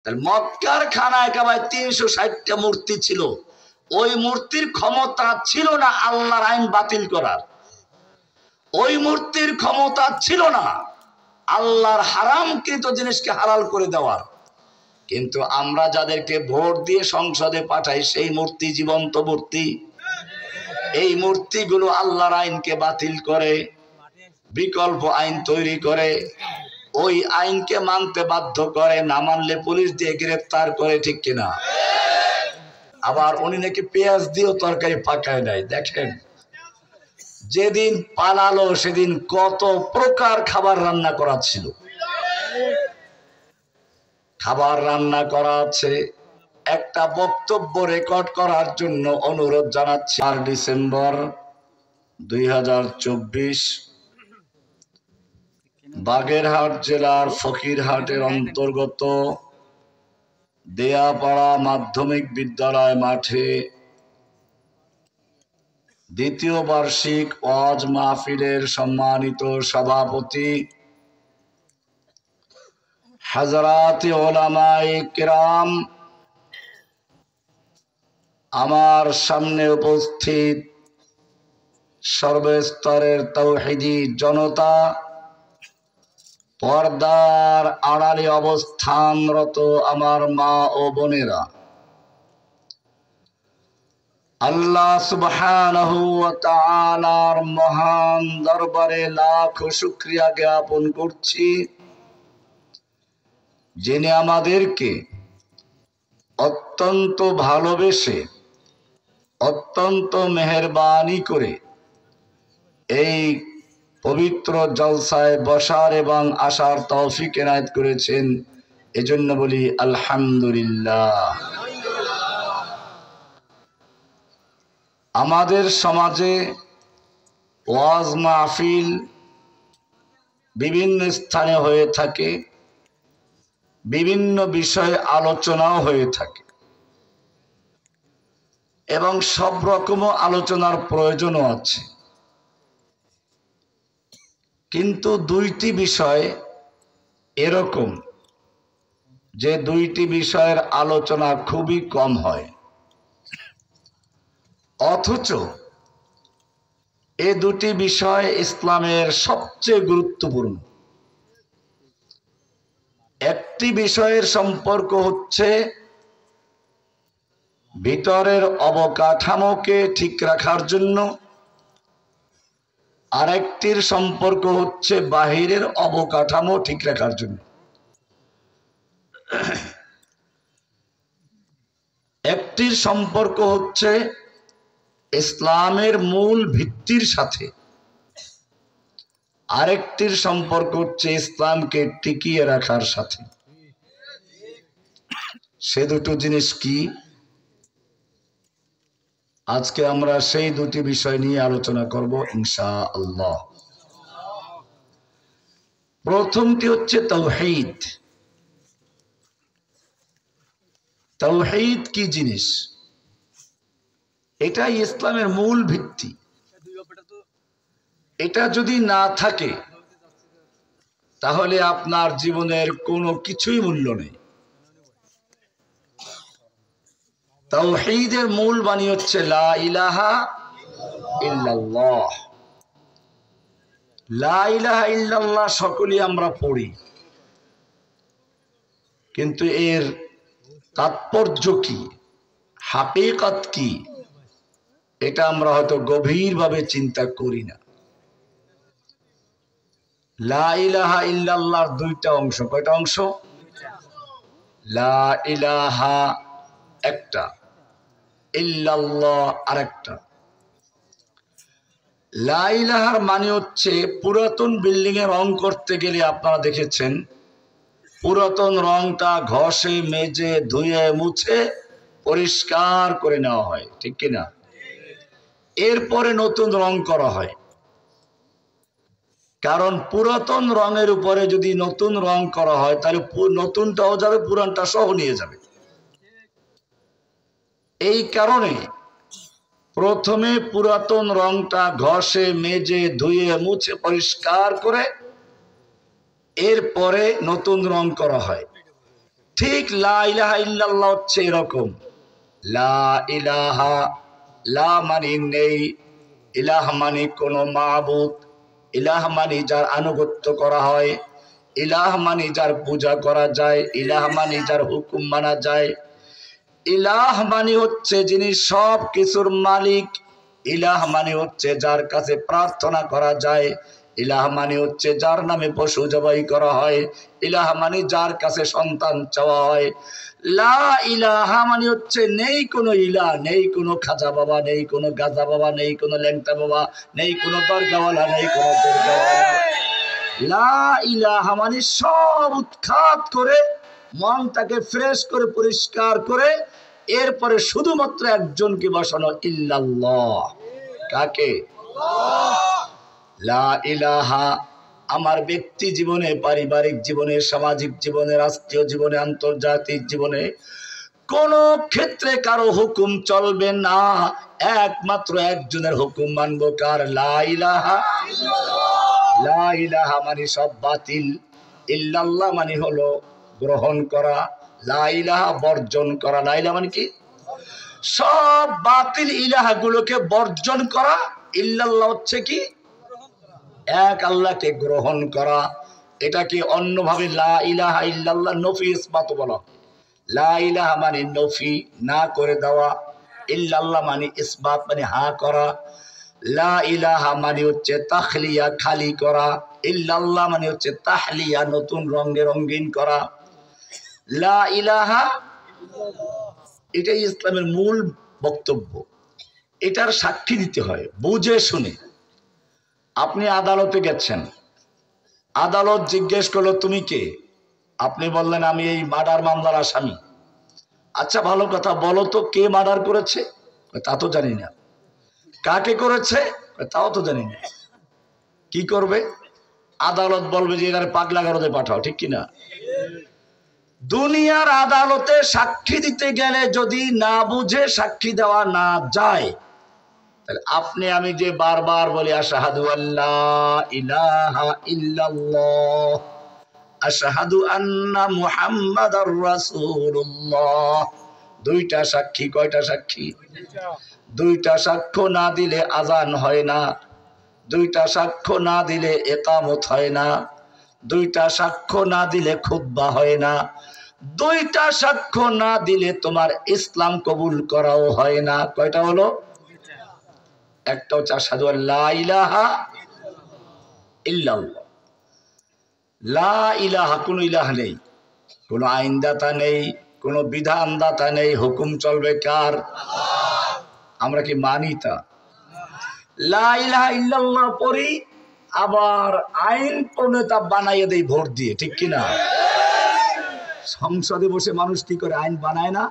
তাহলে মক্কার খানায় কাবায় 360টা মূর্তি ছিল, ওই মূর্তির ক্ষমতা ছিল না আল্লাহর আইন বাতিল করার, ওই মূর্তির ক্ষমতা ছিল না আল্লাহর হারামকৃত জিনিসকে হালাল করে দেওয়ার। কিন্তু আমরা যাদেরকে ভোট দিয়ে সংসদে পাঠাই সেই মূর্তি জীবন্ত মূর্তি, এই মূর্তিগুলো আল্লাহর আইনকে বাতিল করে বিকল্প আইন তৈরি করে, ওই আইনকে মানতে বাধ্য করে, না মানলে পুলিশ দিয়ে গ্রেফতার করে, ঠিক কিনা? আবার উনি নাকি পেঁয়াজ দিয়েও তরকারি পাকায় নাই। দেখেন যেদিন পালালো সেদিন কত প্রকার খাবার রান্না করা ছিল, খাবার রান্না করা আছে। একটা বক্তব্য রেকর্ড করার জন্য অনুরোধ জানাচ্ছি। 4 ডিসেম্বর 2024 বাগেরহাট জেলার ফকিরহাটের অন্তর্গত দেয়াপাড়া মাধ্যমিক বিদ্যালয় মাঠে দ্বিতীয় বার্ষিক ওয়াজ মাহফিলের সম্মানিত সভাপতি হযরত উলামায়ে কিরাম, আমার সামনে উপস্থিত সর্বস্তরের তাওহীদি জনতা, পর্দার আড়ালে অবস্থানরত আমার মা ও বোনেরা, আল্লাহ সুবহানাহু ওয়া তাআলার মহান দরবারে লাখ শুকরিয়া জ্ঞাপন করছি, যিনি আমাদেরকে অত্যন্ত ভালোবেসে অত্যন্ত মেহেরবানি করে এই পবিত্র জলসায় বসার এবং আসার তৌফিক এনায়েত করেছেন। এজন্য বলি আলহামদুলিল্লাহ। আমাদের সমাজে ওয়াজ মাহফিল বিভিন্ন স্থানে হয়ে থাকে, বিভিন্ন বিষয়ে আলোচনাও হয়ে থাকে এবং সব রকম আলোচনার প্রয়োজনও আছে। কিন্তু দুইটি বিষয় এরকম যে দুইটি বিষয়ের আলোচনা খুবই কম হয়, অথচ এই দুটি বিষয় ইসলামের সবচেয়ে গুরুত্বপূর্ণ। একটি বিষয়ের সম্পর্ক হচ্ছে ভিতরের অবকাঠামোকে ঠিক রাখার জন্য, আরেকটির সম্পর্ক হচ্ছে বাহিরের অবকাঠামো ঠিক রাখার জন্য। একটির সম্পর্ক হচ্ছে ইসলামের মূল ভিত্তির সাথে, আরেকটির সম্পর্ক হচ্ছে ইসলামকে টিকিয়ে রাখার সাথে। সে দুটো জিনিস কি? আজকে আমরা সেই দুটি বিষয় নিয়ে আলোচনা করব ইনশাআল্লাহ। প্রথমটি হচ্ছে তাওহীদ। তাওহীদ কি জিনিস? এটাই ইসলামের মূল ভিত্তি। এটা যদি না থাকে তাহলে আপনার জীবনের কোনো কিছুই মূল্য নেই। তাওহীদের মূল বাণী হচ্ছে লা ইলাহা ইল্লাল্লাহ। লা ইলাহা ইল্লাল্লাহ সকলেই আমরা পড়ি, কিন্তু এর তাৎপর্য কি, হাকিকত কি, এটা আমরা হয়তো গভীরভাবে চিন্তা করি না। লা ইলাহা ইল্লাল্লাহর দুইটা অংশ। কয়টা অংশ? লা ইলাহা একটা, ইল্লাল্লাহ আরেকটা। লা ইলাহার মানে হচ্ছে পুরাতন বিল্ডিং এ রং করতে গেলে আপনারা দেখেছেন পুরাতন রংটা ঘষে মেজে ধুয়ে মুছে পরিষ্কার করে নেওয়া হয়, ঠিক কিনা? এরপরে নতুন রং করা হয়, কারণ পুরাতন রঙের উপরে যদি নতুন রং করা হয় তাহলে নতুনটাও যাবে, পুরানটা সহ নিয়ে যাবে। এই কারণে প্রথমে পুরাতন রংটা ঘষে মেজে ধুয়ে মুছে পরিষ্কার করে এরপরে নতুন রং করা হয়। ঠিক লা ইলাহা ইল্লাল্লাহ হচ্ছে এরকম, লা ইলাহা, লা মানে নেই, ইলাহ মানে কোন মাবুদ, ইলাহ মানে যার আনুগত্য করা হয়, ইলাহ মানে যার পূজা করা যায়, ইলাহ মানে যার হুকুম মানা যায়, ইলাহ মানে হচ্ছে যিনি সব কিছুর মালিক, ইলাহ মানে হচ্ছে যার কাছে প্রার্থনা করা যায়, ইলাহ মানে হচ্ছে যার নামে পশু জবাই করা হয়, ইলাহ মানে যার কাছে সন্তান চাওয়া হয়। লা ইলাহা মানে হচ্ছে নেই কোনো ইলাহ, নেই কোনো খাজা বাবা, নেই কোনো গাজা বাবা, নেই কোনো ল্যাংটা বাবা, নেই কোনো দরগাওয়ালা, নেই কোনো দরগাওয়ালা। লা ইলাহা মানে সব উৎখাত করে মনটাকে ফ্রেশ করে পরিষ্কার করে এরপরে শুধুমাত্র একজনকে বসানো, ইল্লাল্লাহ। কাকে? লা ইলাহা আমার ব্যক্তি জীবনে, পারিবারিক জীবনে, সামাজিক জীবনে, রাষ্ট্রীয় জীবনে, আন্তর্জাতিক জীবনে কোন ক্ষেত্রে কারো হুকুম চলবে না, একমাত্র একজনের হুকুম মানবো। কার? লা ইলাহা। লা ইলাহা মানে সব বাতিল, ইল্লাল্লাহ মানে হলো গ্রহণ করা, লা ইলাহা বর্জন করা। লা ইলাহা মানে কি? সব বাতিল ইলাহা গুলোকে বর্জন করা। ইল্লাল্লাহ হচ্ছে কি? এক আল্লাহকে গ্রহণ করা। এটাকে অন্যভাবে লা ইলাহা ইল্লাল্লাহ নফি ইসবাত বলা। লা ইলাহা মানে নফি, না করে দেওয়া, ইল্লাল্লাহ মানে ইসবাত মানে হা করা। লা ইলাহা মানে হচ্ছে তাখলিয়া, খালি করা, ইল্লাল্লাহ মানে হচ্ছে তাহলিয়া, নতুন রঙে রঙিন করা। লা ইলাহা এটাই ইসলামের মূল বক্তব্য। এটার সাক্ষী দিতে হয় বুঝে শুনে। আপনি আদালতে গেছেন, আদালত জিজ্ঞেস করলো তুমি কে? আপনি বললেন আমি এই মার্ডার মামলার আসামি। আচ্ছা ভালো কথা, বলো তো কে মার্ডার করেছে? তা তো জানি না। কাকে করেছে? তাও তো জানি না। কি করবে? আদালত বলবে যে এখানে পাগলা গারদে পাঠাও, ঠিক কিনা? দুনিয়ার আদালতে সাক্ষী দিতে গেলে যদি না বুঝে সাক্ষী দেওয়া না যায়, তাহলে আপনি আমি যে বারবার বলি আশহাদু আল্লা ইলাহা ইল্লাল্লাহ, আশহাদু আন্না মুহাম্মাদার রাসূলুল্লাহ, দুইটা সাক্ষী। কয়টা সাক্ষী? দুইটা সাক্ষ্য না দিলে আজান হয় না, দুইটা সাক্ষ্য না দিলে ইকামত হয় না, দুইটা সাক্ষ্য না দিলে খুতবা হয় না, দুইটা সাক্ষ্য না দিলে তোমার ইসলাম কবুল করাও হয় না। কয়টা হলো? একটা হচ্ছে আশহাদু আল্লা ইলাহা ইল্লাল্লাহ। লা ইলাহা, কোন ইলাহ নেই, কোন আইনদাতা নেই, কোন বিধানদাতা নেই, হুকুম চলবে কার? আমরা কি মানি তা? লা ইলাহা ইল্লাল্লাহ পড়ি, আবার আইন প্রণেতা বানাইয়ে দেই ভোট দিয়ে, ঠিক কিনা? সংসদে বসে মানুষ কি করে? আইন বানায় না?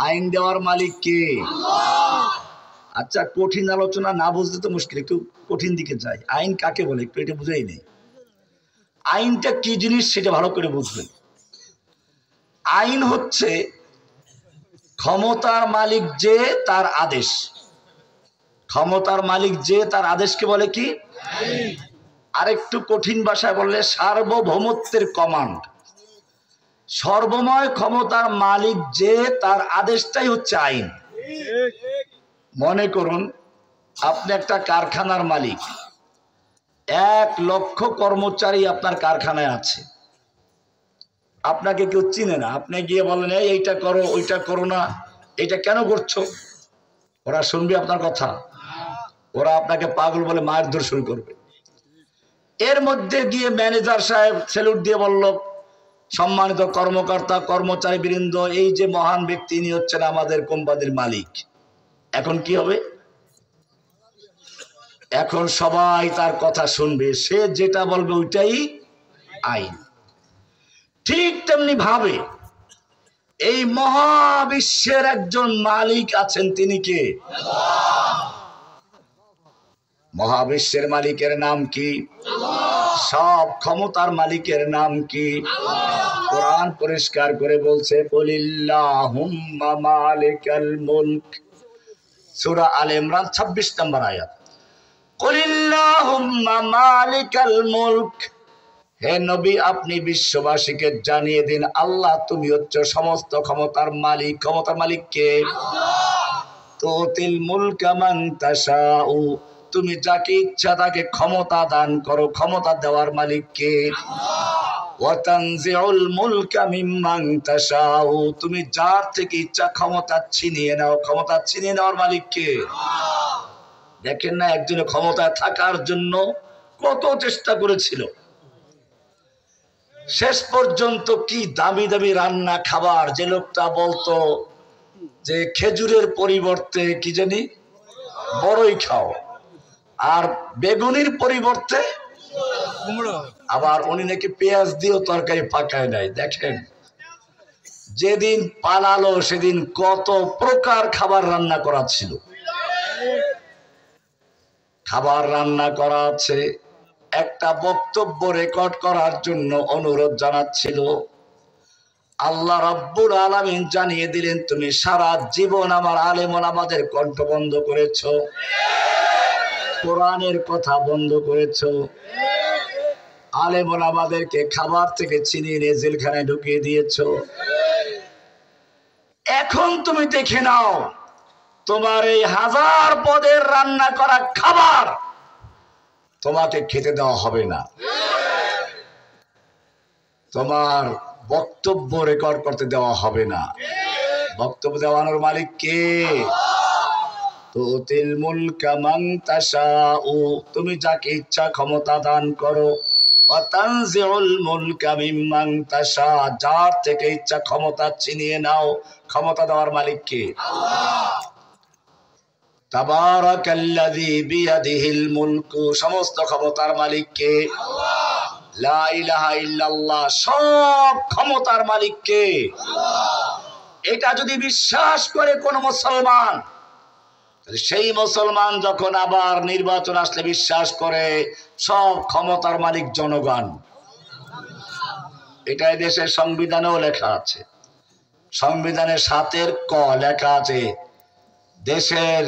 আইন দেওয়ার মালিক কে? আচ্ছা কঠিন আলোচনা না বুঝতে তো মুশকিল, একটু কঠিন দিকে যাই। আইন কাকে বলে একটু এটা বুঝাই নেই। আইনটা কি জিনিস সেটা ভালো করে বুঝবেন। আইন হচ্ছে ক্ষমতার মালিক যে তার আদেশ। ক্ষমতার মালিক যে তার আদেশকে বলে কি? আরেকটু কঠিন ভাষায় বললে সার্বভৌমত্বের কমান্ড। সর্বময় ক্ষমতার মালিক যে তার আদেশটাই হচ্ছে আইন। মনে করুন আপনি একটা কারখানার মালিক, 1,00,000 কর্মচারী আপনার কারখানায় আছে, আপনাকে কেউ চিনে না, আপনি গিয়ে বলেন এইটা করো ওইটা করো না, এটা কেন করছো? ওরা শুনবে আপনার কথা? ওরা আপনাকে পাগল বলে মারধর শুরু করবে। এর মধ্যে গিয়ে ম্যানেজার সাহেব সেলুট দিয়ে বলল, সম্মানিত কর্মকর্তা কর্মচারী বৃন্দ, এই যে মহান ব্যক্তি ইনি হচ্ছেন আমাদের কোম্পানির মালিক। এখন কি হবে? এখন সবাই তার কথা শুনবে, সে যেটা বলবে ওইটাই আইন। ঠিক তেমনি ভাবে এই মহাবিশ্বের একজন মালিক আছেন, তিনি কে? মহাবিশ্বের মালিকের নাম কি? সব ক্ষমতার মালিকের নাম কি? কোরআন পরিষ্কার করে বলছে, কুলিল্লাহুম্মা মালিকাল মুলক। সূরা আলে ইমরান 26 নম্বর আয়াত। কুলিল্লাহুম্মা মালিকাল মুলক, হে নবী, আপনি বিশ্ববাসীকে জানিয়ে দিন, আল্লাহ তুমি হচ্ছে সমস্ত ক্ষমতার মালিক। ক্ষমতার মালিক কে? তুতিল মুলকা মান তাশাউ, তুমি যাকে ইচ্ছা তাকে ক্ষমতা দান করো। ক্ষমতা দেওয়ার মালিক কে? ওয়া তানজিউল মুলকা মিম্মান তাশাউ, তুমি যার থেকে ইচ্ছা ক্ষমতা ছিনিয়ে নাও। ক্ষমতা ছিনিয়ে নেওয়ার মালিক কে? দেখেন না, একজনের ক্ষমতায় থাকার জন্য কত চেষ্টা করেছিল, শেষ পর্যন্ত কি দামি দামি রান্না খাবার, যে লোকটা বলতো যে খেজুরের পরিবর্তে কি জানি বড়ই খাও, আর বেগুনির পরিবর্তে আবার উনি নাকি পেঁয়াজ দিয়েও তরকারি পাকায় নাই। দেখেন, যেদিন পালালো সেদিন কত প্রকার খাবার রান্না করা ছিল। খাবার রান্না করা আছে, একটা বক্তব্য রেকর্ড করার জন্য অনুরোধ জানাচ্ছিল। আল্লাহ রাব্বুল আলামিন জানিয়ে দিলেন, তুমি সারা জীবন আমার আলেম ওলামাদের কণ্ঠ বন্ধ করেছো, কোরআনের কথা বন্ধ করেছো, আলেম ওলামাদেরকে খাবার থেকে ছিনিয়ে নিয়ে জেলখানায় ঢুকিয়ে দিয়েছো। এখন তুমি দেখে নাও, তোমার এই 1000 পদের রান্না করা খাবার তোমাকে খেতে দেওয়া হবে না। তোমার বক্তব্য রেকর্ড করতে দেওয়া হবে না। বক্তব্য দেওয়ানোর মালিক কে? তুতিল মুলকা মান তাশাউ, তুমি যাকে ইচ্ছা ক্ষমতা দান করো। ওয়া তানজিউল মুলকা মিম্মান তাশা, যার থেকে ইচ্ছা ক্ষমতা ছিনিয়ে নাও। ক্ষমতা দেওয়ার মালিক কে? তাবারাকাল্লাযী বিয়াদিহিল মুলকু, সমস্ত ক্ষমতার মালিক কে? লা ইলাহা ইল্লাল্লাহ, সব ক্ষমতার মালিক কে? এটা যদি বিশ্বাস করে কোন মুসলমান, সেই মুসলমান যখন আবার নির্বাচন আসলে বিশ্বাস করে সব ক্ষমতার মালিক জনগণ। এটা দেশের সংবিধানেও লেখা আছে। সংবিধানের 7 ক লেখা আছে, দেশের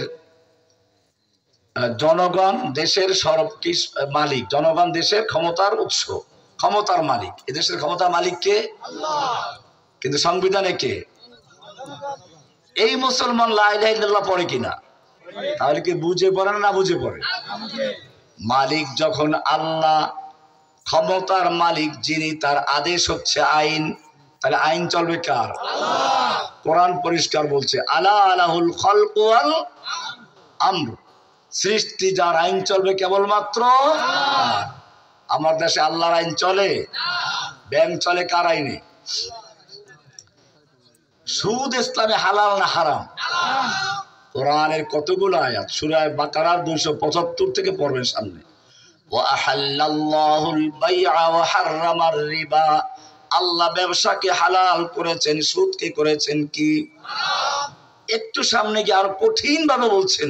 জনগণ দেশের মালিক, জনগণ দেশের ক্ষমতার উৎস, ক্ষমতার মালিক। এদেশের ক্ষমতার মালিক কে? কিন্তু সংবিধানে কে? এই মুসলমান লা ইলাহা ইল্লাল্লাহ পড়ে কিনা? তাহলে কি বুঝে পড়ে না বুঝে পড়ে? মালিক যখন আল্লাহ, ক্ষমতার মালিক যিনি, তার আদেশ হচ্ছে আইন, তাহলে আইন চলবে কার? কোরআন পরিষ্কার বলছে, আলা আলাহুল খালকু ওয়াল আমর, সৃষ্টি যার, আইন চলবে কেবলমাত্র। আমার দেশে আল্লাহর আইন চলে? ব্যাংক চলে কার আইনে? সুদ ইসলামে হালাল না হারাম? কোরআনের কতগুলো আয়াত, সূরা বাকারার 275 থেকে পড়বেন সামনে। ওয়া আহাল্লাল্লাহুল বাইআ ওয়া হাররামার রিবা, আল্লাহ ব্যবসাকে হালাল করেছেন, সুদকে করেছেন কি? একটু সামনে গিয়ে আর কঠিন ভাবে বলছেন,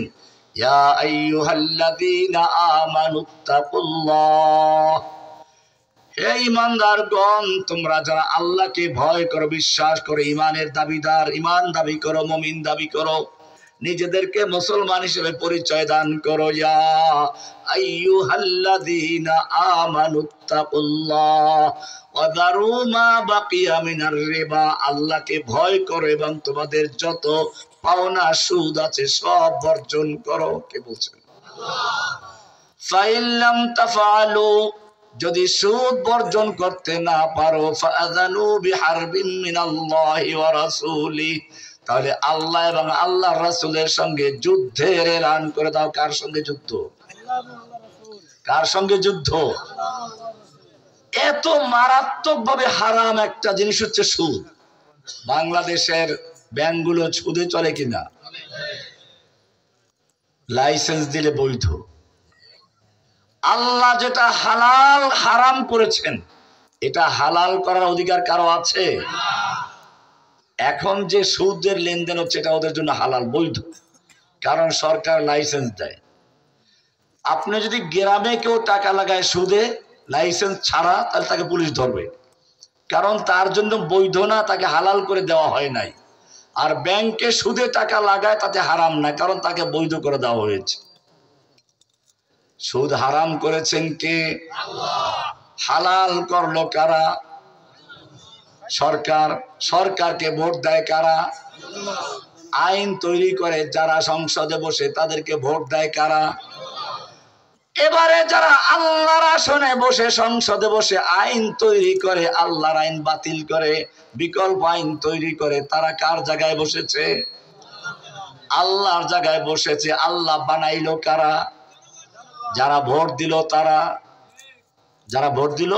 ইয়া আইয়ুহাল্লাযীনা আমানুত্তাকুল্লাহ, হে ঈমানদারগণ, তোমরা যারা আল্লাহকে ভয় করো, বিশ্বাস করো, ঈমানের দাবিদার, ঈমান দাবি করো, মুমিন দাবি করো, নিজেদেরকে মুসলমান হিসেবে পরিচয় দান করো। ইয়া আইয়ুহাল্লাযীনা আমানুত্তাকুল্লাহ ওয়া যারু মা বাকিয়া মিনার রিবা, আল্লাহকে ভয় করো এবং তোমাদের যত পাওনা সুদ আছে সব বর্জন করো। কে বলছেন? ফাইন লাম তাফআলু, যদি সুদ বর্জন করতে না পারো, ফাআযানু বিহারবিন মিনাল্লাহি ওয়া রাসূলি, তাহলে আল্লাহ এবং আল্লাহর রাসূলের সঙ্গে যুদ্ধের এলান করে দাও। কার সঙ্গে যুদ্ধ? কার সঙ্গে যুদ্ধ? এত মারাত্মকভাবে হারাম একটা জিনিস হচ্ছে সুদ। বাংলাদেশের ব্যাংকগুলো সুদে চলে কিনা? লাইসেন্স দিলে বৈধ। আল্লাহ যেটা হালাল হারাম করেছেন, এটা হালাল করার অধিকার কারো আছে? এখন যে সুদের লেনদেন হচ্ছে এটা ওদের জন্য হালাল, বৈধ, কারণ সরকার লাইসেন্স দেয়। আপনি যদি গ্রামে কেউ টাকা লাগায় সুদে লাইসেন্স ছাড়া, তাহলে তাকে পুলিশ ধরবে, কারণ তার জন্য বৈধ না, তাকে হালাল করে দেওয়া হয় নাই। আর ব্যাংকে সুদে টাকা লাগায় তাতে হারাম না, কারণ তাকে বৈধ করে দেওয়া হয়েছে। সুদ হারাম করেছেন কে? আল্লাহ। হালাল করলো কারা? সরকার। সরকারকে ভোট দেয় কারা? আইন তৈরি করে যারা সংসদে বসে তাদেরকে ভোট দেয় কারা? এবারে যারা আল্লাহর আসনে বসে সংসদে বসে আইন তৈরি করে, আল্লাহর আইন বাতিল করে, বিকল্প আইন তৈরি করে, তারা কার জায়গায় বসেছে? আল্লাহর জায়গায় বসেছে। আল্লাহ বানাইলো কারা? যারা ভোট দিল তারা। যারা ভোট দিল।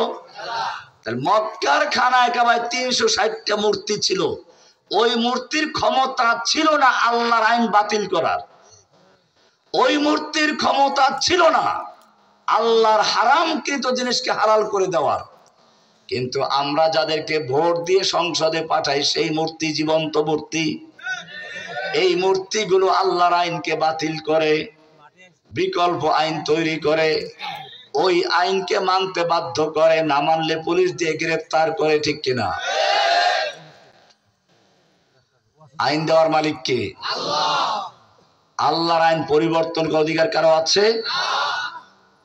তাহলে মক্কার খানায় কাবায় ৩৬০টা মূর্তি ছিল। ওই মূর্তির ক্ষমতা ছিল না আল্লাহর আইন বাতিল করার। ওই মূর্তির ক্ষমতা ছিল না আল্লাহর হারামকৃত জিনিসকে হালাল করে দেওয়ার। কিন্তু আমরা যাদেরকে ভোট দিয়ে সংসদে পাঠাই সেই মূর্তি জীবন্ত মূর্তি। এই মূর্তিগুলো আল্লাহর আইনকে বাতিল করে, বিকল্প আইন তৈরি করে, ওই আইনকে মানতে বাধ্য করে, না মানলে পুলিশ দিয়ে গ্রেফতার করে। ঠিক কিনা? আইন দেওয়ার মালিক কে? আল্লাহর আইন পরিবর্তন করার অধিকার কারো আছে?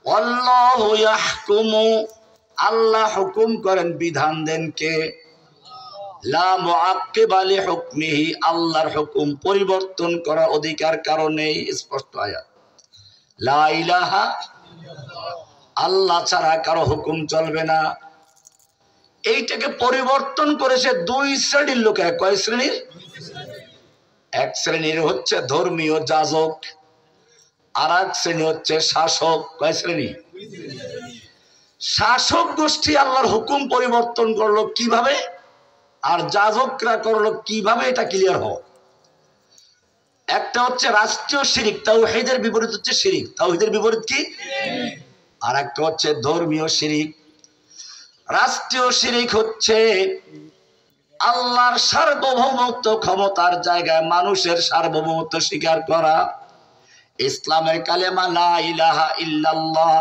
আল্লাহু ইয়াহকুমু, আল্লাহ হুকুম করেন, বিধান দেন কে? লা মুআক্কিবা লিহুকমিহি, আল্লাহর হুকুম পরিবর্তন করার অধিকার কারো নেই। স্পষ্ট আয়াত। লা ইলাহা, আল্লাহ ছাড়া কারো হুকুম চলবে না। এইটাকে পরিবর্তন করেছে দুই শ্রেণীর লোকেরা। কয় শ্রেণীর? এক শ্রেণীর হচ্ছে ধর্মীয় যাজক, আর এক শ্রেণী হচ্ছে শাসক। কয় শ্রেণী? শাসক গোষ্ঠী আল্লাহর হুকুম পরিবর্তন করলো কিভাবে, আর যাজকরা করলো কিভাবে, এটা ক্লিয়ার হোক। একটা হচ্ছে রাষ্ট্রীয় শিরিক, তাওহীদের বিপরীত হচ্ছে শিরিক। তাওহীদের বিপরীত কি? আর একটা হচ্ছে ধর্মীয় শিরিক। রাষ্ট্রীয় শিরিক হচ্ছে আল্লাহর সার্বভৌমত্ব ক্ষমতার জায়গায় মানুষের সার্বভৌমত্ব স্বীকার করা। ইসলামের কালেমা লা ইলাহা ইল্লাল্লাহ,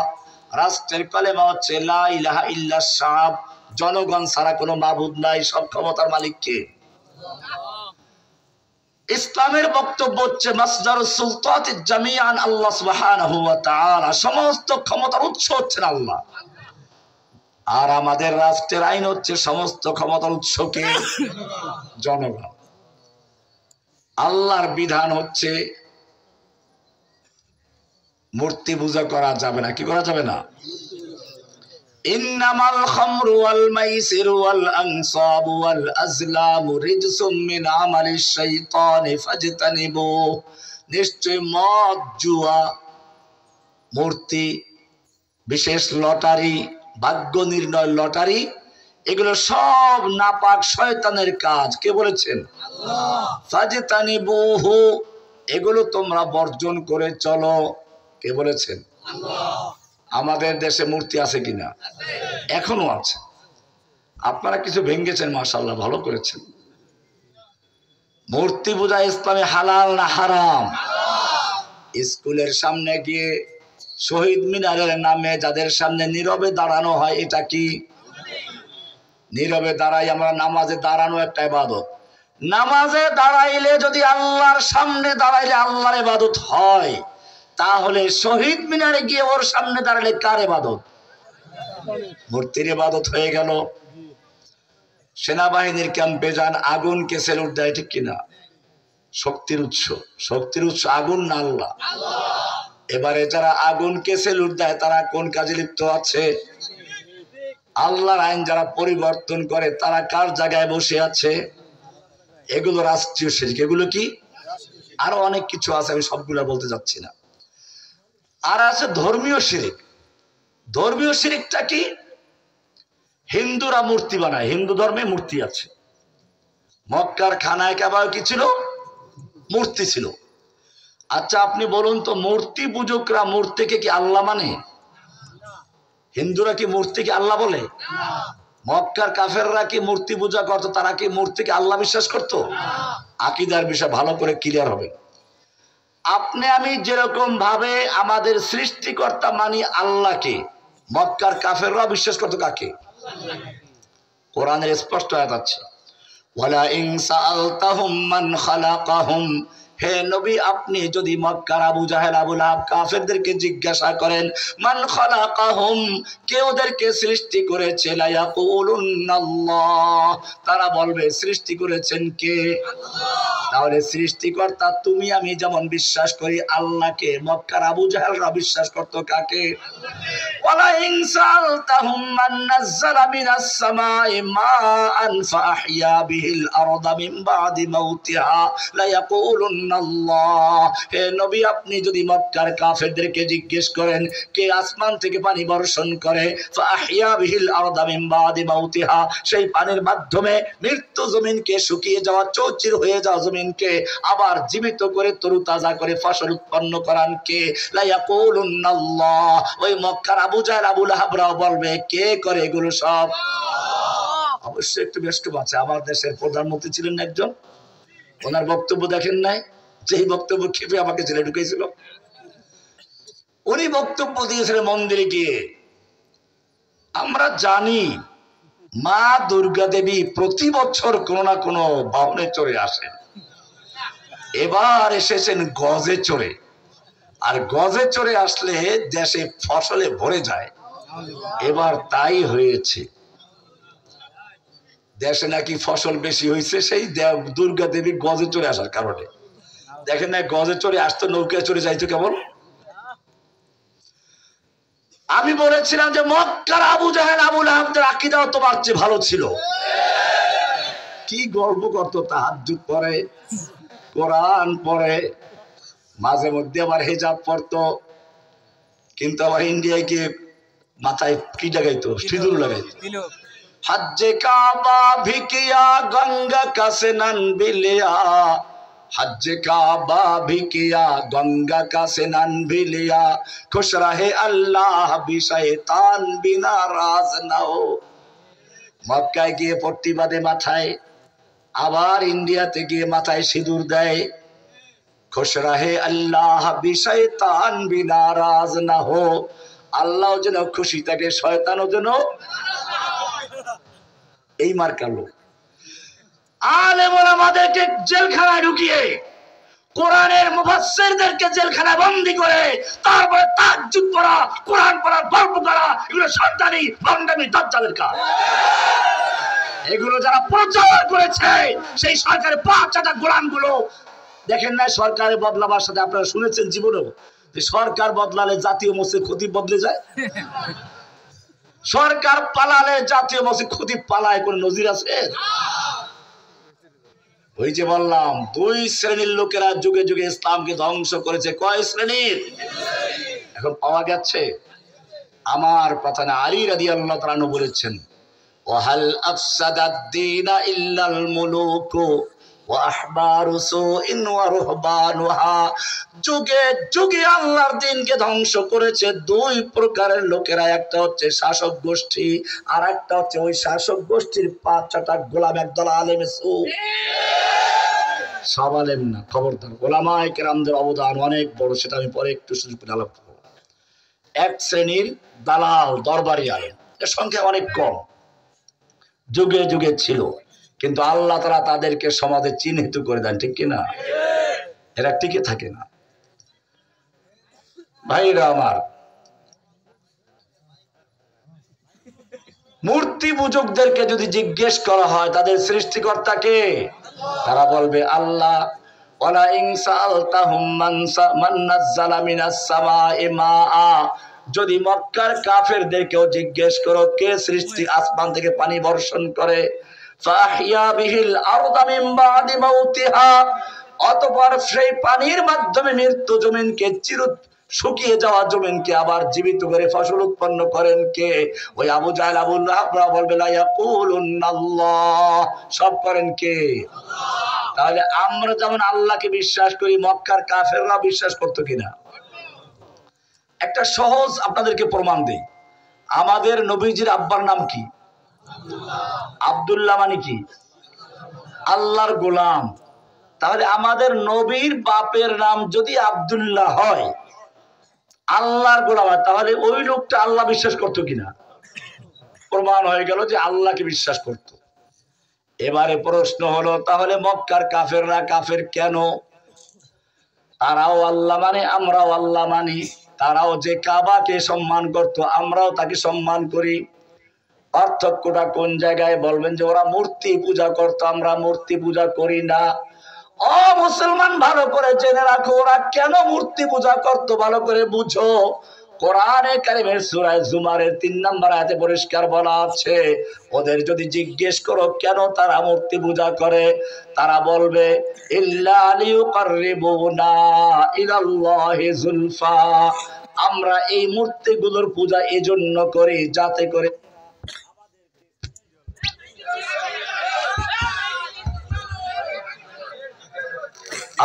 রাষ্ট্রের কালেমা হচ্ছে লা ইলাহা ইল্লাশ শাব, জনগণ ছাড়া কোনো মাবুদ নাই, সব ক্ষমতার মালিক কে? ইসলামের বক্তব্য হচ্ছে মাসদারুস সুলতাতি জামিআন আল্লাহ সুবহানাহু ওয়া তাআলা, সমস্ত ক্ষমতার উৎস হচ্ছেন আল্লাহ। আর আমাদের রাষ্ট্রের আইন হচ্ছে সমস্ত ক্ষমতার উৎস কে? জনগণ। আল্লাহর বিধান হচ্ছে মূর্তি পূজা করা যাবে না। কি করা যাবে না? ইন্নামাল খামরু ওয়াল মাইসিরু ওয়াল আনসাবু ওয়াল আজলামু রিজসুম মিন আমালিশ শাইতানি ফাজতানিবু, নিশ্চয় মদ, জুয়া, মূর্তি, বিশেষ লটারি, ভাগ্য নির্ণয় লটারি, এগুলো সব নাপাক শয়তানের কাজ। কে বলেছেন? আল্লাহ। ফাজতানিবুহু, এগুলো তোমরা বর্জন করে চলো। কে বলেছেন? আল্লাহ। আমাদের দেশে মূর্তি আছে কিনা? এখনো আছে। আপনারা কিছু ভেঙেছেন, মাশাআল্লাহ, ভালো করেছেন। মূর্তি পূজা ইসলামে হালাল না হারাম? স্কুলের সামনে গিয়ে শহীদ মিনারের নামে যাদের সামনে নীরবে দাঁড়ানো হয়, এটা কি? নীরবে দাঁড়াই আমরা, নামাজে দাঁড়ানো একটা ইবাদত। নামাজে দাঁড়াইলে যদি আল্লাহর সামনে দাঁড়াইলে আল্লাহর ইবাদত হয়, তাহলে শহীদ মিনারে গিয়ে ওর সামনে দাঁড়ালে কার ইবাদত? মূর্তির ইবাদত হয়ে গেল। সেনাবাহিনীর ক্যাম্পে যান, আগুনকে সেলুট দেয়, ঠিক কিনা? শক্তির উৎস। শক্তির উৎস আগুন না আল্লাহ? এবারে যারা আগুনকে সেলুট দেয় তারা কোন কাজে লিপ্ত আছে? আল্লাহর আইন যারা পরিবর্তন করে তারা কার জায়গায় বসে আছে? এগুলো রাষ্ট্রীয় শিরক। এগুলো কি? আরো অনেক কিছু আছে, আমি সবগুলা বলতে যাচ্ছি না। আর আছে ধর্মীয় শিরক। ধর্মীয় শিরকটা কি? হিন্দুরা মূর্তি বানায়, হিন্দু ধর্মে মূর্তি আছে। মক্কার খানায় কাবায় কি ছিল? মূর্তি ছিল। আচ্ছা আপনি বলুন তো, মূর্তি পূজকরা মূর্তিকে কি আল্লাহ মানে? হিন্দুরা কি মূর্তিকে আল্লাহ বলে? মক্কার কাফেররা কি মূর্তি পূজা করতো? তারা কি মূর্তিকে আল্লাহ বিশ্বাস করতো? আকীদার বিষয় ভালো করে ক্লিয়ার হবে। আপনি আমি যেরকম ভাবে আমাদের সৃষ্টিকর্তা মানি আল্লাহকে, মক্কার কাফেররা বিশ্বাস করতো কাকে? কোরআনের স্পষ্ট আয়াত আছে, ওয়ালা ইন সাআলতাহুম মান খালাকাহুম হে নবী, আপনি যদি মক্কার আবু জাহেল আবু লাহাব কাফেরদেরকে জিজ্ঞাসা করেন মান খালাকাহুম, কে ওদেরকে সৃষ্টি করেছে, লা ইয়াকুলুন্নাল্লাহ, তারা বলবে সৃষ্টি করেছেন কে? তাহলে সৃষ্টিকর্তা তুমি আমি যেমন বিশ্বাস করি আল্লাহকে, মক্কার আবু জাহেলরা বিশ্বাস করতো কাকে? ওয়ালা ইন সালতাহুম মান নাযালা মিনাস সামাই মাআন ফাআহইয়া বিহিল আরদা মিন বাদি মাউতিহা লা ইয়াকুলুন্নাল্লাহ। হে নবী, আপনি যদি মক্কার কাফেরদেরকে জিজ্ঞেস করেন কে আসমান থেকে পানি বর্ষণ করে, ফাআহইয়া বিহিল আরদা মিন বাদি মাউতিহা, সেই পানির মাধ্যমে মৃত্যু জমিনকে, শুকিয়ে যাওয়া চৌচির হয়ে যাওয়া জমিনকে আবার জীবিত করে তরুতাজা করে ফসল উৎপন্ন করান কে? লা ইয়াকুলুন্নাল্লাহ। ওই মক্কার আবু জাহেল আবু লাহাবরাও বলবে কে করে এগুলো সব? অবশ্যই একটু ব্যস্ত আছে। আমার দেশের প্রধানমন্ত্রী ছিলেন একজন, ওনার বক্তব্য দেখেন নাই? যেই বক্তব্য খেপে আমাকে জেলে ঢুকেছিল, উনি বক্তব্য দিয়েছিলেন মন্দিরে গিয়ে, আমরা জানি মা দুর্গা দেবী প্রতি বছর কোনো না কোনো বাহনে চড়ে আসেন, এবার এসেছেন গজে চড়ে, আর গজে চড়ে আসলে দেশে ফসলে ভরে যায়, এবার তাই হয়েছে। দেশে নাকি ফসল বেশি হয়েছে সেই দুর্গা দেবী গজে চড়ে আসার কারণে। দেখেন না, গজে চড়ে আসতো, নৌকায় চড়ে যাইতো কেমন। আমি বলেছিলাম যে মক্কার আবু জাহেল আবু লাহাবদের আকীদাও তোমার চেয়ে ভালো ছিল। কি গর্ব করতো, তাহাজ্জুদ পড়ে, কোরআন পড়ে, মাঝে মধ্যে আবার হিজাব পড়তো, কিন্তু আবার ইন্ডিয়ায় গিয়ে মাথায় কি লাগাইতো, সিঁদুর লাগাইতো। হজ্জে কাবা ভি কিয়া গঙ্গা কা স্নান ভি লিয়া, হজ্জে কাবা ভি কিয়া গঙ্গা কা স্নান ভি লিয়া, খুশ রহে আল্লাহ ভি শয়তান ভি নারাজ না হো। মক্কায় গিয়ে পট্টি বাঁধে মাথায়, আবার ইন্ডিয়াতে গিয়ে মাথায় সিঁদুর দেয়। খুশ রহে আল্লাহ ভি শয়তান ভি নারাজ না হো, আল্লাহ যেন খুশি থাকে, শয়তানও যেন। এই মার্কা লোক আলেম ওলামাদেরকে জেলখানায় ঢুকিয়ে, কোরআনের মুফাসসিরদেরকে জেলখানায় বন্দী করে, তারপরে তাহাজ্জুদ পড়া, কোরআন পড়ার গল্প করা, এগুলো শয়তানি ভণ্ডামি দাজ্জালের কাজ। এগুলো যারা প্রচার করেছে সেই সরকারের পাঁচটা গোলামগুলো, দেখেন না সরকারের বদলাবার সাথে আপনারা শুনেছেন জীবনেও যে সরকার বদলালে জাতীয় মসজিদ খতিব বদলে যায়, সরকার পালালে জাতীয় মসজিদ খতিব পালায়, কোন নজির আছে? ওই যে বললাম দুই শ্রেণীর লোকেরা যুগে যুগে ইসলামকে ধ্বংস করেছে। কয় শ্রেণীর? এখন পাওয়া গেছে। আমার কথা না, আলী রাদিয়াল্লাহু তাআলা বলেছেন ওয়াহাল আফসাদাদ-দীনা ইল্লাল মুলুকু ওয়া আহবারু সুইন ওয়া রুহবানুহা। যুগে যুগে আল্লাহর দ্বীনকে ধ্বংস করেছে দুই প্রকারের লোকেরা, একটা হচ্ছে শাসক গোষ্ঠী, আর একটা হচ্ছে ওই শাসক গোষ্ঠীর পাঁচটা গোলাম, একদল আলেম সু। সব আলেম না, খবরদার, ওলামায়ে কেরামদের অবদান অনেক বড়, সেটা আমি পরে একটু সুযোগ পেলে আলাপ করব। এক শ্রেণীর দালাল দরবারি আলেম, এর সংখ্যা অনেক কম, যুগে যুগে ছিল, কিন্তু আল্লাহ তাআলা তাদেরকে সমাজে চিহ্নিত করে দেন, ঠিক কিনা? এরা টিকে থাকে না। ভাইরা আমার, মূর্তি পূজকদেরকে যদি জিজ্ঞেস করা হয় তাদের সৃষ্টিকর্তা কে, তারা বলবে আল্লাহ। ওয়ালা ইন সালতাহুম মান নাযালা মিনাস সামাই মাআ, যদি মক্কার কাফেরদেরকেও জিজ্ঞেস করো কে সৃষ্টি আসমান থেকে পানি বর্ষণ করে, ফাহিয়া বিহিল আরদা মিন বাদি মাউতিহা, অতঃপর সেই পানির মাধ্যমে মৃত্যু জমিনকে, শুকিয়ে যাওয়া জমিনকে আবার জীবিত করে ফসল উৎপন্ন করেন কে? ওই আবু জাহেল আবু লাহাবরা বলবে লা ইয়াকুলুন্নাল্লাহ, সব করেন কে? তাহলে আমরা যেমন আল্লাহকে বিশ্বাস করি, মক্কার কাফেররা বিশ্বাস করতো কিনা? একটা সহজ আপনাদেরকে প্রমাণ দেই। আমাদের নবীজির আব্বার নাম কি? আব্দুল্লাহ, মানে কি? আল্লাহর গোলাম। তাহলে আমাদের নবীর বাপের নাম যদি আব্দুল্লাহ হয়, আল্লাহর গোলাম হয়, তাহলে ওই লোকটা আল্লাহ বিশ্বাস করতো কিনা? প্রমাণ হয়ে গেল যে আল্লাহকে বিশ্বাস করত। এবারে প্রশ্ন হলো, তাহলে মক্কার কাফেররা কাফের কেন? তারাও আল্লাহ মানে, আমরাও আল্লাহ মানি। তারাও যে কাবাকে সম্মান করত, আমরাও তাকে সম্মান করি। পার্থক্যটা কোন জায়গায় বলবেন? যে ওরা মূর্তি পূজা করত, আমরা মূর্তি পূজা করি না। ও মুসলমান, ভালো করে জেনে রাখো ওরা কেন মূর্তি পূজা করত, ভালো করে বুঝো। কোরআনে কারিমের সূরা জুমারের ৩ নম্বর আয়াতে পরিষ্কার বলা আছে, ওদের যদি জিজ্ঞেস করো কেন তারা মূর্তি পূজা করে, তারা বলবে ইল্লা লিয়ুকাররিবুনা ইলাল্লাহি যুলফা, আমরা এই মূর্তিগুলোর পূজা এজন্য করি যাতে করে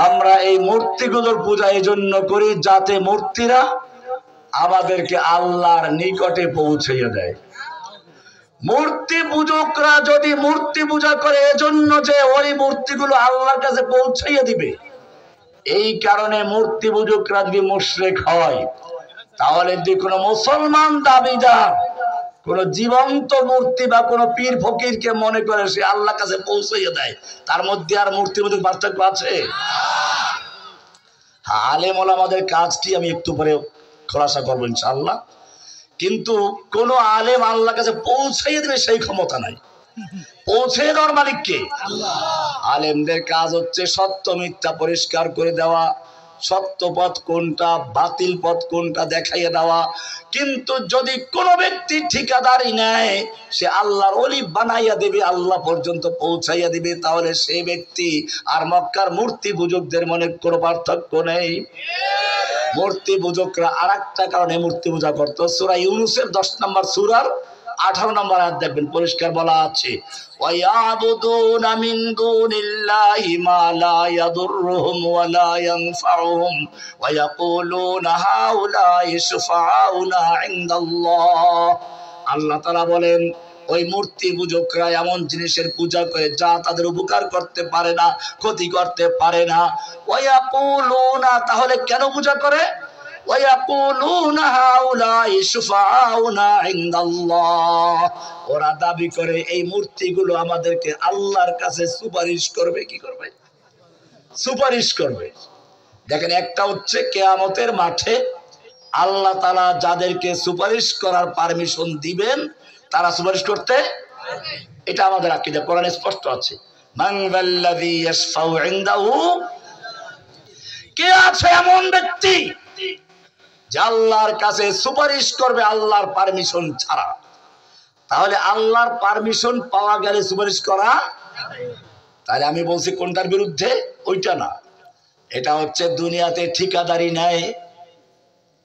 আমরা এই মূর্তিগুলোর পূজা এজন্য করি যাতে মূর্তিরা আমাদেরকে আল্লাহর নিকটে পৌঁছিয়ে দেয়। মূর্তি পূজকরা যদি মূর্তি পূজা করে এজন্য যে ওই মূর্তিগুলো আল্লাহর কাছে পৌঁছাইয়ে দিবে, এই কারণে মূর্তি পূজকরা যদি মুশরিক হয়, তাহলে যদি কোনো মুসলমান দাবিদার কোন জীবন্ত মূর্তি বা কোন পীর ফকিরকে মনে করে সে আল্লাহর কাছে পৌঁছাইয়ে দেয়, তার মধ্যে আর মূর্তির মধ্যে পার্থক্য আছে? আলেম ওলামাদের কাজটি আমি একটু পরে খোলাসা করবো ইনশাআল্লাহ। কিন্তু কোন আলেম আল্লাহর কাছে পৌঁছাইয়ে দেবে সেই ক্ষমতা নাই। পৌঁছে দেওয়ার মালিক কে? আলেমদের কাজ হচ্ছে সত্য মিথ্যা পরিষ্কার করে দেওয়া, সত্য পথ কোনটা, বাতিল পথ কোনটা দেখাইয়ে দেওয়া। কিন্তু যদি কোনো ব্যক্তি ঠিকাদারি নেয়, সে আল্লাহর ওলি বানাইয়া দেবে, আল্লাহ পর্যন্ত পৌঁছাইয়া দিবে, তাহলে সেই ব্যক্তি আর মক্কার মূর্তি পূজকদের মনে কোনো পার্থক্য নেই। মূর্তি পূজকরা আর একটা কারণে মূর্তি পূজা করত। সূরা ইউনূসের 10 নম্বর সূরার 18 নম্বর আয়াত দেখবেন, পরিষ্কার বলা আছে, ওয়ায়াবুদুনা মিন দুনিল্লাহি মা লা ইয়াদুররুহুম ওয়া লা ইয়ানফাউহুম ওয়া ইয়াকুলুনা হাউলাই শুফাউনা ইনদাল্লাহ। আল্লাহ তাআলা বলেন, ওই মূর্তি পূজকরা এমন জিনিসের পূজা করে যা তাদের উপকার করতে পারে না, ক্ষতি করতে পারে না। ওয়ায়াকুলুনা, তাহলে কেন পূজা করে? ওয়ায়াকুলুনা হাউলাই শুফাউনা ইনদাল্লাহ, ওরা দাবি করে এই মূর্তিগুলো আমাদেরকে আল্লাহর কাছে সুপারিশ করবে। কি করবে? সুপারিশ করবে। দেখেন, একটা হচ্ছে কিয়ামতের মাঠে আল্লাহ তাআলা যাদেরকে সুপারিশ করার পারমিশন দিবেন তারা সুপারিশ করতে, এটা আমাদের আকীদা, কোরআনে স্পষ্ট আছে, মান যাল্লাযী ইয়াশফাউ ইনদাহু, কে আছে এমন ব্যক্তি যে আল্লাহর কাছে সুপারিশ করবে আল্লাহর পারমিশন ছাড়া? তাহলে আল্লাহর পারমিশন পাওয়া গেলে সুপারিশ করা। তাহলে আমি বলছি কোনটার বিরুদ্ধে? ওইটা না, এটা হচ্ছে দুনিয়াতে ঠিকাদারি নেয়।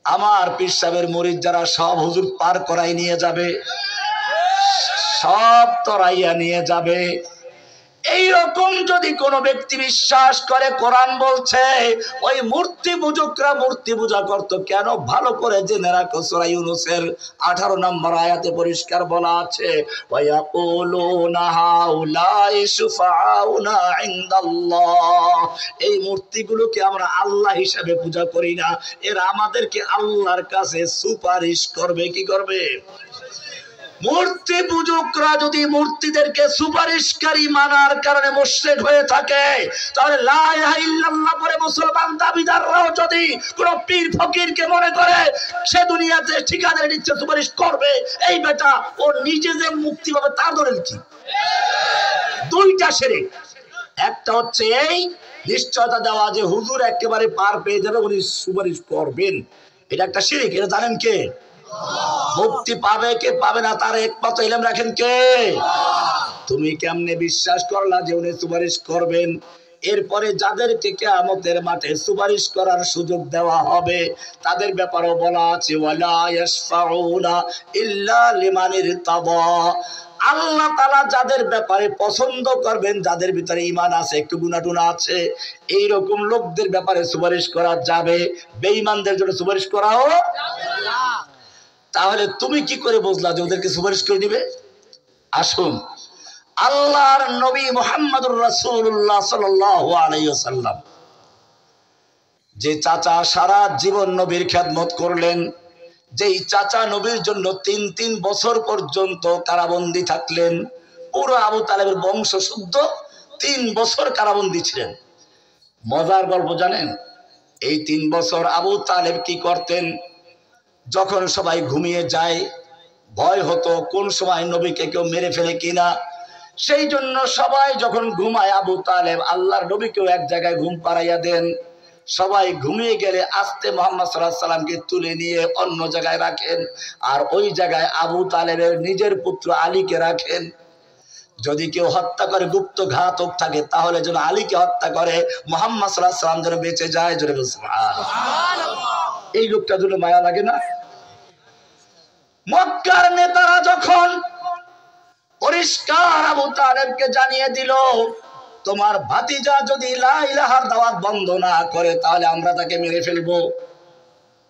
আমার পীর সাহেবের মুরিদ যারা সব হুজুর পার করাই নিয়ে যাবে, সব তরাইয়া নিয়ে যাবে। এইরকম যদি কোনো ব্যক্তি বিশ্বাস করে, কোরআন বলছে ওই মূর্তি পূজকরা মূর্তি পূজা করত কেন, ভালো করে জেনে রাখো। সূরা ইউনূসের 18 নম্বর আয়াতে পরিষ্কার বলা আছে, ওয়ায়াকুলুনা হাউলাই শুফাউনা ইনদাল্লাহ, এই মূর্তিগুলোকে আমরা আল্লাহ হিসেবে পূজা করি না, এরা আমাদেরকে আল্লাহর কাছে সুপারিশ করবে। কি করবে? মূর্তি পূজকরা যদি মূর্তিদেরকে সুপারিশকারী মানার কারণে মুশরিক হয়ে থাকে, তাহলে লা ইলাহা ইল্লাল্লাহ পরে মুসলমান দাবিদাররাও যদি কোন পীর ফকিরকে মনে করে সে দুনিয়াতে ঠিকাদারি দিচ্ছে, সুপারিশ করবে, এই বেটা ও নিজে যে মুক্তি পাবে তার দলিল কি? দুইটা শিরক। একটা হচ্ছে এই নিশ্চয়তা দেওয়া যে হুজুর একেবারে পার পেয়ে যাবে, উনি সুপারিশ করবেন, এটা একটা শিরক। এটা জানেন কে? মুক্তি পাবে কে পাবে না তার একমাত্র ইলম রাখেন কে? তুমি কেমনে বিশ্বাস করলা যে উনি সুপারিশ করবেন? এরপরে যাদেরকে কিয়ামতের মাঠে সুপারিশ করার সুযোগ দেওয়া হবে তাদের ব্যাপারেও বলা আছে, ওয়ালা ইয়াশফাউনা ইল্লা লিমান ইরতাদা, আল্লাহ তাআলা যাদের ব্যাপারে পছন্দ করবেন, যাদের ভিতরে ঈমান আছে, একটু গুনাহ আছে, এই রকম লোকদের ব্যাপারে সুপারিশ করা যাবে। বেঈমানদের জন্য সুপারিশ করাও যাবে না। তাহলে তুমি কি করে বুঝলা যে ওদেরকে সুপারিশ করে দিবে? আসুন, আল্লাহর নবী মুহাম্মদুর রাসূলুল্লাহ সাল্লাল্লাহু আলাইহি ওয়াসাল্লাম, যে চাচা সারা জীবন নবীর খেদমত করলেন, যেই চাচা নবীর জন্য ৩ বছর পর্যন্ত কারাবন্দী থাকলেন, পুরো আবু তালেবের বংশ শুদ্ধ 3 বছর কারাবন্দী ছিলেন। মজার গল্প জানেন? এই 3 বছর আবু তালেব কি করতেন? যখন সবাই ঘুমিয়ে যায়, ভয় হতো কোন সময় নবীকে কেউ মেরে ফেলে কিনা। সেই জন্য সবাই যখন ঘুমায়, আবু তালেব আল্লাহর নবীকেও এক জায়গায় ঘুম পাড়াইয়া দেন। সবাই ঘুমিয়ে গেলে আস্তে মুহাম্মদ সাল্লাল্লাহু আলাইহি সাল্লামকে তুলে নিয়ে অন্য জায়গায় রাখেন, আর ওই জায়গায় আবু তালেবের নিজের পুত্র আলীকে রাখেন। যদি কেউ হত্যা করে, গুপ্ত ঘাতক থাকে, তাহলে যেন আলীকে হত্যা করে, মুহাম্মদ সাল্লাল্লাহু আলাইহি সাল্লাম যেন বেঁচে যায়। জোরে বলুন সুবহানাল্লাহ। এই লোকটা জন্য মায়া লাগে না? মক্কার নেতারা যখন পরিষ্কার আবু তালেবকে জানিয়ে দিল, তোমার ভাতিজা যদি লা ইলাহার দাওয়াত বন্ধ না করে তাহলে আমরা তাকে মেরে ফেলবো।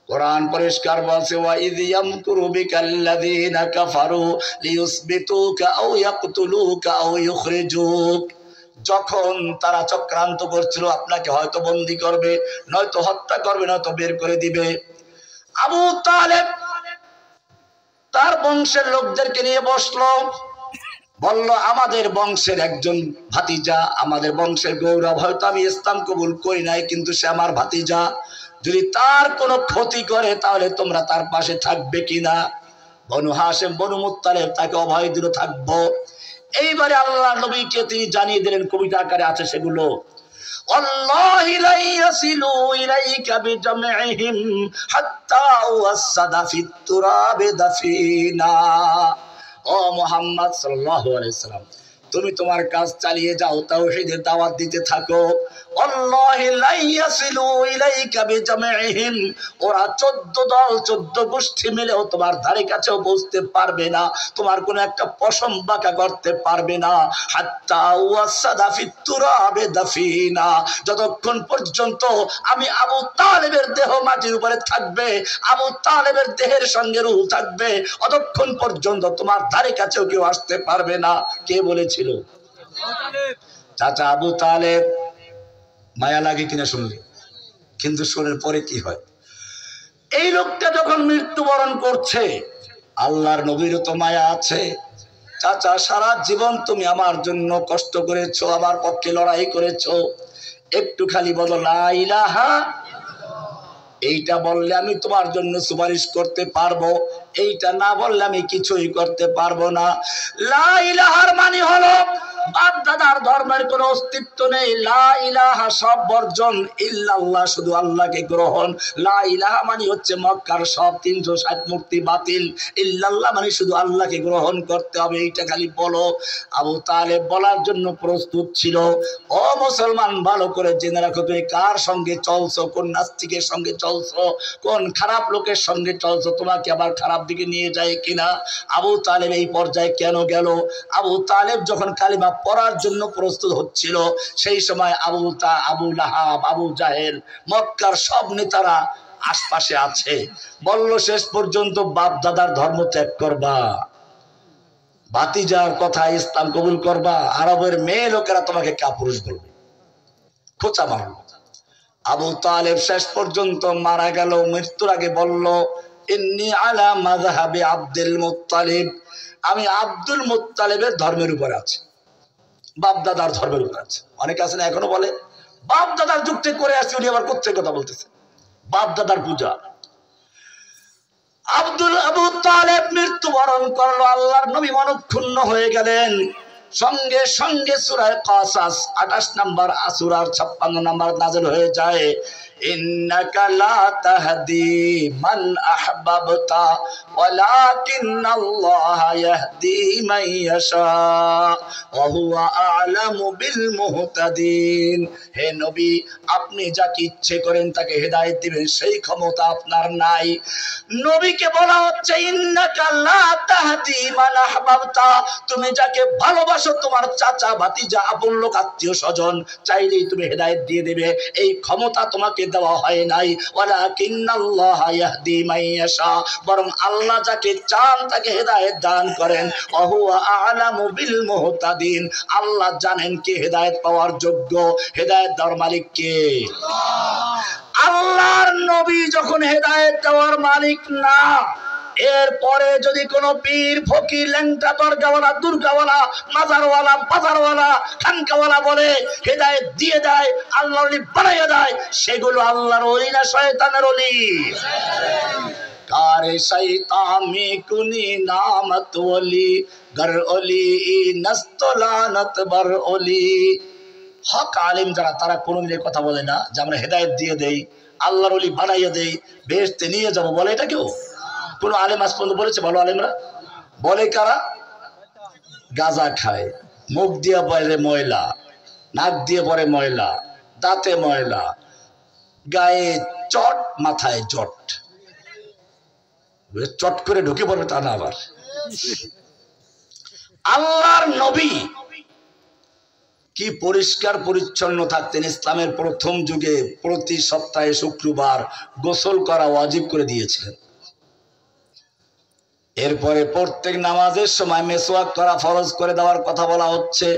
কোরআন পরিষ্কার বলছে, ওয়া ইয ইয়ামকুরু বিকাল্লাযীনা কাফারু লিয়ুসবিতুকা আও ইয়াকতুলুকা আও ইউখরিজুক। যখন তারা চক্রান্ত করছিল আপনাকে হয়তো বন্দী করবে, নয়তো হত্যা করবে, নয়তো বের করে দিবে, আবু তালেব তার বংশের লোকদেরকে নিয়ে বসলো, বলল আমাদের বংশের একজন ভাতিজা, আমাদের বংশের গৌরব, হয়তো আমি ইসলাম কবুল করি নাই কিন্তু সে আমার ভাতিজা, যদি তার কোনো ক্ষতি করে তাহলে তোমরা তার পাশে থাকবে কিনা? বনু হাশেম বনু মুত্তালিব তাকে অভয় দিল, থাকবো। এইবারে আল্লাহ নবীকে তিনি জানিয়ে দিলেন, কবিতা আকারে আছে সেগুলো, ওয়াল্লাহি লা ইয়াসিলু ইলাইকা বিজামইহিম হাত্তা ওয়াসাদা ফিত তুরাবে দাফিনা। ও মুহাম্মদ সাল্লাল্লাহু আলাইহি সাল্লাম, তুমি তোমার কাজ চালিয়ে যাও, তাওহীদের দাওয়াত দিতে থাকো। আল্লাহি লা ইয়াসিলু ইলাইকা বিজামইহিম, ওরা 14 দল 14 গোষ্ঠী মিলেও তোমার ধারে কাছেও পৌঁছতে পারবে না, তোমার কোনো একটা পশম বাঁকা করতে পারবে না। হাত্তা ওয়াসাদা ফিত তুরাবে দাফিনা, যতক্ষণ পর্যন্ত আমি আবু তালেবের দেহ মাটির উপরে থাকবে, আবু তালেবের দেহের সঙ্গে রূহ থাকবে, অতক্ষণ পর্যন্ত তোমার ধারে কাছেও কেউ আসতে পারবে না। কে বলেছিল? চাচা আবু তালেব। মায়া লাগে কিনা শুনলে? কিন্তু শোনার পরে কি হয়? এই লোকটা যখন মৃত্যুবরণ করছে, আল্লাহর নবীরও তো মায়া আছে। চাচা সারা জীবন তুমি আমার জন্য কষ্ট করেছো, আমার পক্ষে লড়াই করেছো, একটু খালি বলো লা ইলাহা, এইটা বললে আমি তোমার জন্য সুপারিশ করতে পারবো, এইটা না বললে আমি কিছুই করতে পারবো না। লা ইলাহার মানে হলো বাপ দাদার ধর্মের কোনো অস্তিত্ব নেই, লা ইলাহা সব বর্জন, ইল্লাল্লাহ শুধু আল্লাহকে গ্রহণ। লা ইলাহা মানে হচ্ছে মক্কার সব 360 মূর্তি বাতিল, ইল্লাল্লাহ মানে শুধু আল্লাহকে গ্রহণ করতে হবে, এইটা খালি বলো। আবু তালেব বলার জন্য প্রস্তুত ছিল। ও মুসলমান, ভালো করে জেনে রাখো, তুমি কার সঙ্গে চলছো, কোন নাস্তিকের সঙ্গে চলছো, কোন খারাপ লোকের সঙ্গে চলছো, তোমাকে আবার খারাপ দিকে নিয়ে যায় কিনা। আবু তালেব এই পর্যায়ে কেন গেল? আবু তালেব যখন কালিমা পড়ার জন্য প্রস্তুত হচ্ছিল, সেই সময় আবু লাহাব, আবু জাহেল, মক্কার সব নেতারা আশপাশে আছে। বলল শেষ পর্যন্ত বাপ দাদার ধর্ম ত্যাগ করবা, ভাতিজার কথা ইসলাম কবুল করবা, আরবের মেয়ে লোকেরা তোমাকে কাপুরুষ বলবে, খোঁচা মারল। আবু তালেব শেষ পর্যন্ত মারা গেল। মৃত্যুর আগে বলল, ইন্নী আলা মাযহাবি আব্দুল মুত্তালিব, আমি আব্দুল মুত্তালিবের ধর্মের উপর আছি, বাপ দাদার ধর্মের উপর আছে। অনেকে আছেন এখনো বলে বাপ দাদার যুক্তি করে আসছি, উনি আবার কোথায় কথা বলতেছে, বাপ দাদার পূজা। আবু তালেব মৃত্যুবরণ করলো, আল্লাহর নবী মনক্ষুণ্ণ হয়ে গেলেন। সঙ্গে সঙ্গে সূরা কাসাস 28 নম্বর সূরার 56 নম্বর নাযিল হয়ে যায়, ইন্নাকা লা তাহদি মান আহবাবতা ওয়ালাকিন্নাল্লাহা ইয়াহদি মান ইয়াশা ওয়া হুয়া আ'লামু বিল মুহতাদিন। হে নবী, আপনি যাকে ইচ্ছে করেন তাকে হেদায়েত দিবেন, সেই ক্ষমতা আপনার নাই। নবীকে বলা হচ্ছে ইন্নাকা লা তাহদি মান আহবাবতা, তুমি যাকে ভালোবাসো, তোমার চাচা ভাতিজা আপন লোক আত্মীয় স্বজন, চাইলেই তুমি হেদায়েত দিয়ে দেবে, এই ক্ষমতা তোমাকে দেওয়া হয় নাই। ওয়ালাকিন্নাল্লাহা ইয়াহদি মান ইয়াশা, বরং আল্লাহ যাকে চান তাকে হেদায়েত দান করেন। ওয়া হুয়া আ'লামু বিল মুহতাদিন, আল্লাহ জানেন কে হেদায়েত পাওয়ার যোগ্য, হেদায়েত দেওয়ার মালিক কে? আল্লাহ। আল্লাহর নবী যখন হেদায়েত দেওয়ার মালিক না, এরপরে যদি কোনো পীর ফকির ল্যাংটা দরগাওয়ালা দুর্গাওয়ালা মাজারওয়ালা বাজারওয়ালা খানকাওয়ালা বলে হেদায়েত দিয়ে দেয় আল্লাহর ওলি বানাইয়া দেয়, সেগুলো আল্লাহর ওলি না শয়তানের ওলি? কারে শয়তান মে কুনি নামত ওলি গর ওলি নস্তলানত বর ওলি। হক আলিম যারা, তারা কোনোদিন এই কথা বলে না যে আমরা হেদায়েত দিয়ে দেই, আল্লাহর ওলি বানাইয়া দেই, বেহেশতে নিয়ে যাব, বলে এটা কেউ? কোন আলেম আজ পর্যন্ত বলেছে? ভালো আলেমরা বলে কারা? গাঁজা খায়, মুখ দিয়ে পরে ময়লা, নাক দিয়ে পরে ময়লা, দাঁতে ময়লা, গায়ে চট, মাথায় জট, চট করে ঢুকে পড়বে তা না। আবার আল্লাহর নবী কি পরিষ্কার পরিচ্ছন্ন থাকতেন। ইসলামের প্রথম যুগে প্রতি সপ্তাহে শুক্রবার গোসল করা ওয়াজিব করে দিয়েছিলেন। এরপরে প্রত্যেক নামাজের সময় মেসওয়াক করা ফরজ করে দেওয়ার কথা বলা হচ্ছে।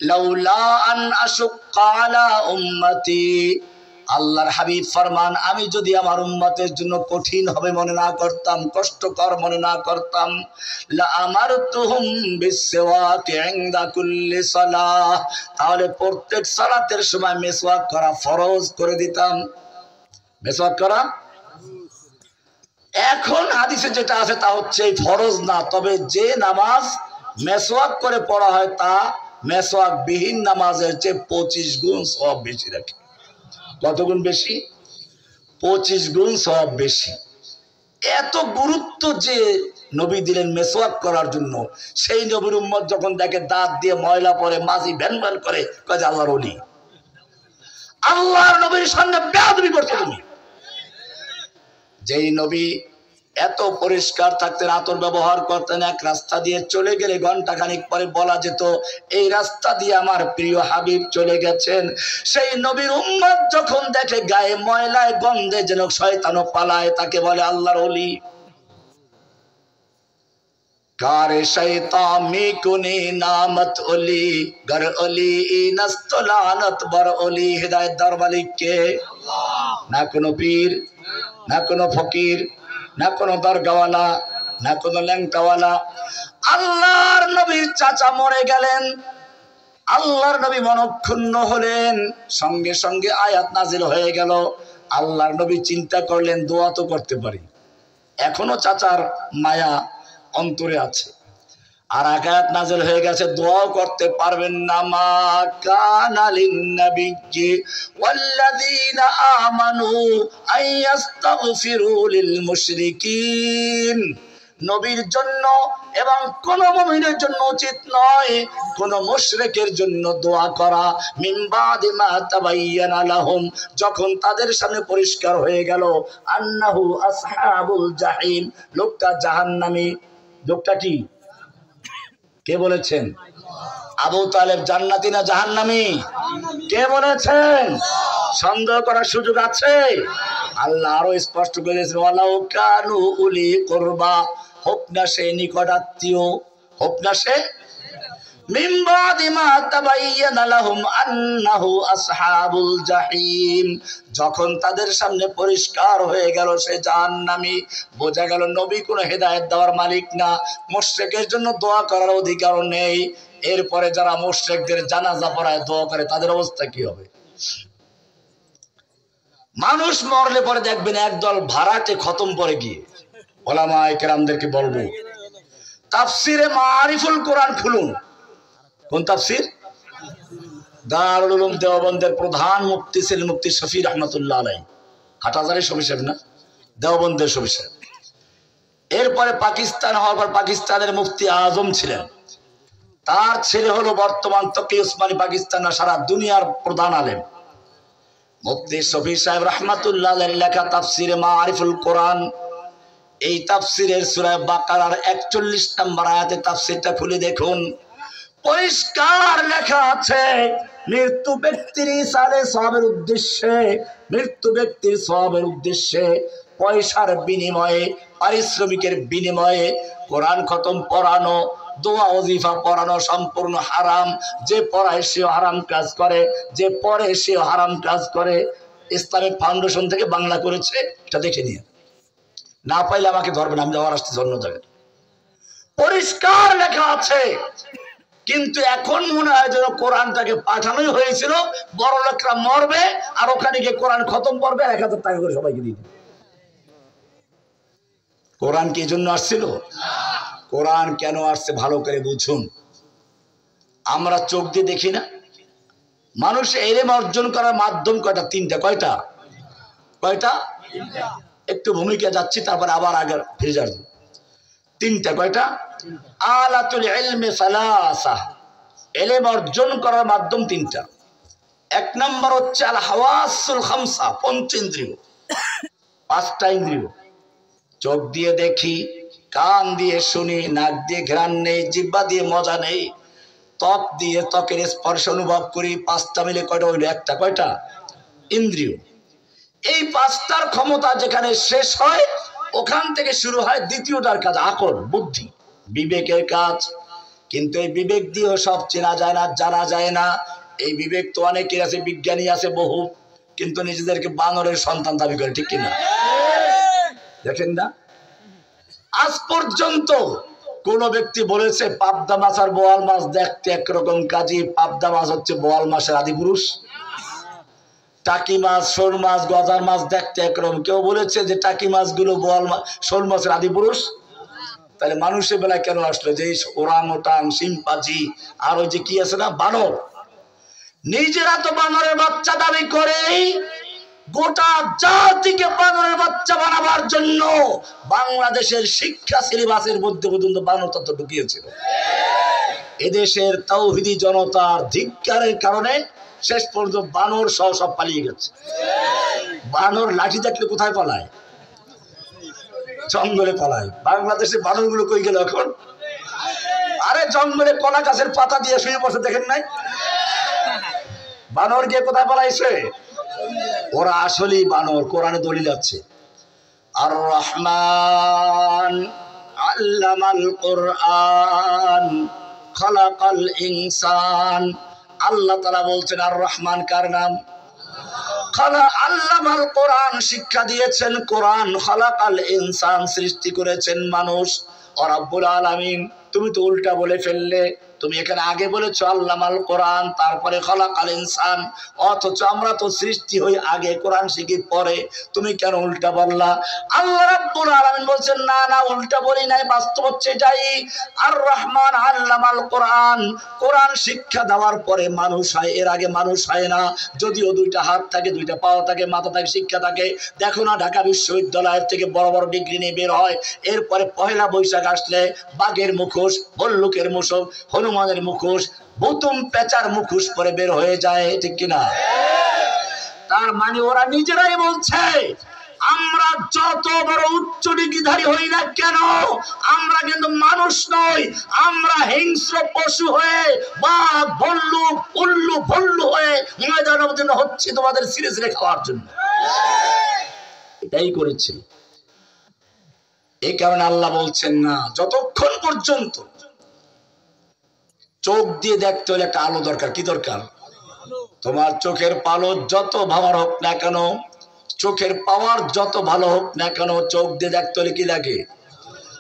লাউলা আন আশুক্কা আলা উম্মতি, আল্লাহর হাবিব ফরমান, আমি যদি আমার উম্মতের জন্য কঠিন হবে মনে না করতাম, কষ্টকর মনে না করতাম, লা আমারতুহুম বিসওয়াক ইনদা কুল্লি সালাহ, তাহলে প্রত্যেক সালাতের সময় মেসওয়াক করা ফরজ করে দিতাম। মেসওয়াক করা এখন হাদিসে যেটা আছে তা হচ্ছে ফরজ না, তবে যে নামাজ মেসওয়াক করে পড়া হয় তা মেসওয়াক বিহীন নামাজের চেয়ে 25 গুণ সওয়াব বেশি রাখে। কত গুণ বেশি? 25 গুণ সওয়াব বেশি। এত গুরুত্ব যে নবী দিলেন মেসওয়াক করার জন্য, সেই নবীর উম্মত যখন দেখে দাঁত দিয়ে ময়লা পড়ে, মাঝি ভ্যান ভ্যান করে, কয় যে আল্লাহর ওলি। আল্লাহর নবীর সামনে বেয়াদবি করছো তুমি। যেই নবী এত পরিষ্কার থাকতেন, আতর ব্যবহার করতেন, এক রাস্তা দিয়ে চলে গেলে ঘন্টা খানিক পরে বলা যেত এই রাস্তা দিয়ে আমার প্রিয় হাবিব চলে গেছেন। সেই নবীর উম্মত যখন দেখে গায়ে ময়লায় গন্ধে যেন শয়তানও পালায়, তাকে বলে আল্লাহর ওলি। কারে শয়তান মে কুনি নামত ওলি গর ওলি নস্তলানত বর ওলি। হেদায়েত দার মালিক কে? না কোনো পীর, না কোনো ফকির, না কোনো দরগাওয়ালা, না কোনো ল্যাংটাওয়ালা। আল্লাহর নবীর চাচা মরে গেলেন, আল্লাহর নবী মনক্ষুণ্ণ হলেন, সঙ্গে সঙ্গে আয়াত নাজিল হয়ে গেল। আল্লাহর নবী চিন্তা করলেন দোয়া তো করতে পারি, এখনো চাচার মায়া অন্তরে আছে। আর আয়াত নাজিল হয়ে গেছে দোয়াও করতে পারবেন না। মা কানা লিন-নাবিয়্যি ওয়াল্লাযীনা আমানু আইয়াস্তাগফিরু লিল মুশরিকিন, নবীর জন্য এবং কোন মুমিনের জন্য উচিত নয় কোন মুশরিকের জন্য দোয়া করা। মিন বাদি মা তাবায়্যানা লাহুম, যখন তাদের সামনে পরিষ্কার হয়ে গেল আন্নাহু আসহাবুল জাহিম, লোকটা জাহান্নামী। লোকটা কি? কে বলেছেন? আবু তালেব জান্নাতি না জাহান্নামী? কে বলেছেন? সন্দেহ করার সুযোগ আছে? আল্লাহ আরো স্পষ্ট করে দিয়েছেন ওয়ালাউ কানু উলি কুরবা, হোক না সে নিকট আত্মীয়, হোক না সে। মিন বাদি মা তাবায়্যানা লাহুম আন্নাহু আসহাবুল জাহিম, যখন তাদের সামনে পরিষ্কার হয়ে গেল সে জাহান্নামী, বোঝা গেল নবী কোনো হেদায়েত দেওয়ার মালিক না, মুশরিকের জন্য দোয়া করার অধিকার নেই। এরপরে যারা মুশরিকদের জানাজা পড়ায় দোয়া করে তাদের অবস্থা কি হবে? মানুষ মরলে পরে দেখবেন একদল ভাড়াটে খতম পড়ে গিয়ে। ওলামায়ে কেরামদেরকে বলবো তাফসিরে মারিফুল কোরআন খুলুন। কোন তাফসির? দারুল উলুম দেওবন্দের প্রধান মুফতি ছিলেন মুফতি শফি রহমাতুল্লাহ আলাইহি, হাটহাজারীর শফি সাহেব না, দেওবন্দের শফি সাহেব। এরপরে পাকিস্তান হওয়ার পর পাকিস্তানের মুফতি আজম ছিলেন, তার ছেলে হলো বর্তমান তকি উসমানী পাকিস্তানের সারা দুনিয়ার প্রধান আলেম মুফতি শফি সাহেব রহমাতুল্লাহ আলাইহির লেখা তাফসিরে মারিফুল কোরআন। এই তাফসিরের সূরা বাকারার 41 নম্বর আয়াতে তাফসিরটা খুলে দেখুন, পরিষ্কার লেখা আছে মৃত্যু ব্যক্তির ইসালে সওয়াবের উদ্দেশ্যে, মৃত্যু ব্যক্তির সওয়াবের উদ্দেশ্যে পয়সার বিনিময়ে, পারিশ্রমিকের বিনিময়ে কোরআন খতম পড়ানো, দোয়া ওজিফা পড়ানো সম্পূর্ণ হারাম। যে পড়ায় সেও হারাম কাজ করে, যে পড়ে সেও হারাম কাজ করে। ইসলামিক ফাউন্ডেশন থেকে বাংলা করেছে, এটা দেখে নিয়ে। না পাইলে আমাকে ধরবেন, আমি যাওয়ার আসতে অন্য জায়গায়। পরিষ্কার লেখা আছে। কিন্তু এখন মনে হয় যেন কোরআনটাকে পাঠানোই হয়েছিল, বড় লোকরা মরবে আর ওখানে গিয়ে কোরআন খতম করবে, 1000 টাকা করে সবাইকে দিয়ে দিবে। কোরআন কি জন্য আসছিল? কোরআন কেন আসছে ভালো করে বুঝুন। আমরা চোখ দিয়ে দেখি না, মানুষ ইলম অর্জন করার মাধ্যম কয়টা? 3টা। কয়টা? কয়টা? একটু ভূমিকা যাচ্ছি, তারপর আবার আগে ফিরে যাব। 3টা। কয়টা? আলাতুল ইলমি সালাসা, ইলম অর্জন করার মাধ্যম 3টা। 1 নম্বর হচ্ছে আল হাওয়াসুল খামসা, পঞ্চেন্দ্রিয়, 5টা ইন্দ্রিয়। চোখ দিয়ে দেখি, কান দিয়ে শুনি, নাক দিয়ে ঘ্রাণ নেই, জিহ্বা দিয়ে মজা নেই, ত্বক দিয়ে ত্বকের স্পর্শ অনুভব করি। 5টা মিলে কয়টা হইল? একটা। কয়টা? ইন্দ্রিয়। এই 5টার ক্ষমতা যেখানে শেষ হয়, ওখান থেকে শুরু হয় দ্বিতীয়টার কাজ, আকল, বুদ্ধি, বিবেকের কাজ। কিন্তু এই বিবেক দিয়েও সব চেনা যায় না, জানা যায় না। এই বিবেক তো অনেকের আছে, বিজ্ঞানী আছে বহু, কিন্তু নিজেদেরকে বানরের সন্তান দাবি করে, ঠিক কিনা? দেখেন না, আজ পর্যন্ত কোন ব্যক্তি বলেছে পাবদা মাছ আর বোয়াল মাছ দেখতে একরকম, কাজী পাবদা মাছ হচ্ছে বোয়াল মাছের আদি পুরুষ? টাকি মাছ, শোল মাছ, গজার মাছ দেখতে একরকম, কেউ বলেছে যে টাকি মাছগুলো বোয়াল মাছ, শোল মাছের আদি পুরুষ? তাহলে মানুষের বেলায় কেন আসলো যে ওরাংওটাং, শিম্পাঞ্জি আর ওই যে কি আছে না, বানর? নিজেরা তো বানরের বাচ্চা দাবি করেই গোটা জাতিকে বানরের বাচ্চা বানাবার জন্য বাংলাদেশের শিক্ষা সিলেবাসের মধ্যে পর্যন্ত বানর তত্ত্ব ঢুকিয়েছিল। এদেশের তাওহীদি জনতার ধিক্কারের কারণে শেষ পর্যন্ত বানর সহ সব পালিয়ে গেছে। বানর লাঠি দেখলে কোথায় পালায়? জঙ্গলে পালায়। বাংলাদেশের বানরগুলো কই গেল এখন? আরে জঙ্গলে কলা গাছের পাতা দিয়ে শুয়ে বসে, দেখেন নাই? বানর গিয়ে কোথায় পালাইছে? ওরা আসলেই বানর। কোরআনে দলিল আছে, আর রহমান আল্লামাল কোরআন খালাকাল ইনসান। আল্লাহ তাআলা বলছেন আর রহমান কার নাম? আল্লামাল কোরআন, শিক্ষা দিয়েছেন কোরআন, খালাকাল ইনসান, সৃষ্টি করেছেন মানুষ। আর রব্বুল আলামিন, তুমি তো উল্টা বলে ফেললে। তুমি এখানে আগে বলেছো আল্লামাল কোরআন, তারপরে খালাকাল ইনসান, অথচ আমরা তো সৃষ্টি হই আগে, কোরআন শিখি পরে। তুমি কেন উল্টা বললা? আল্লাহ রাব্বুল আলামিন বলছেন না না, উল্টা বলি নাই, বাস্তব হচ্ছে এটাই। আর রহমান আল্লামাল কোরআন, কোরআন শিক্ষা দেওয়ার পরে মানুষ হয়, এর আগে মানুষ হয় না। যদিও 2টা হাত থাকে, 2টা পাও থাকে, মাথা থাকে, শিক্ষা থাকে। দেখো না ঢাকা বিশ্ববিদ্যালয়ের থেকে বড় বড় ডিগ্রি নিয়ে বের হয়, এরপরে পহেলা বৈশাখ আসলে বাঘের মুখোশ, ভল্লুকের মুখোশ, হনুমানের মুখোশ, বুতুম পেঁচার মুখোশ পরে বের হয়ে যায়, ঠিক কিনা? তার মানে ওরা নিজেরাই বলছে আমরা যত বড় উচ্চ ডিগ্রিধারী হই না কেন, আমরা কিন্তু মানুষ নই, আমরা হিংস্র পশু হয়ে, বাঘ, ভল্লুক, উল্লু, ভল্লু হয়ে ময়দানের জন্য হচ্ছে তোমাদের সিরে সিরে খাওয়ার জন্য। এটাই করেছিল। এই কারণে আল্লাহ বলছেন না, যতক্ষণ পর্যন্ত চোখ দিয়ে দেখতে হলে একটা আলো দরকার। কি দরকার? তোমার চোখের পালো যত ভালো হোক না কেন, চোখের পাওয়ার যত ভালো হোক না কেন, চোখ দিয়ে দেখতে হলে কি লাগে?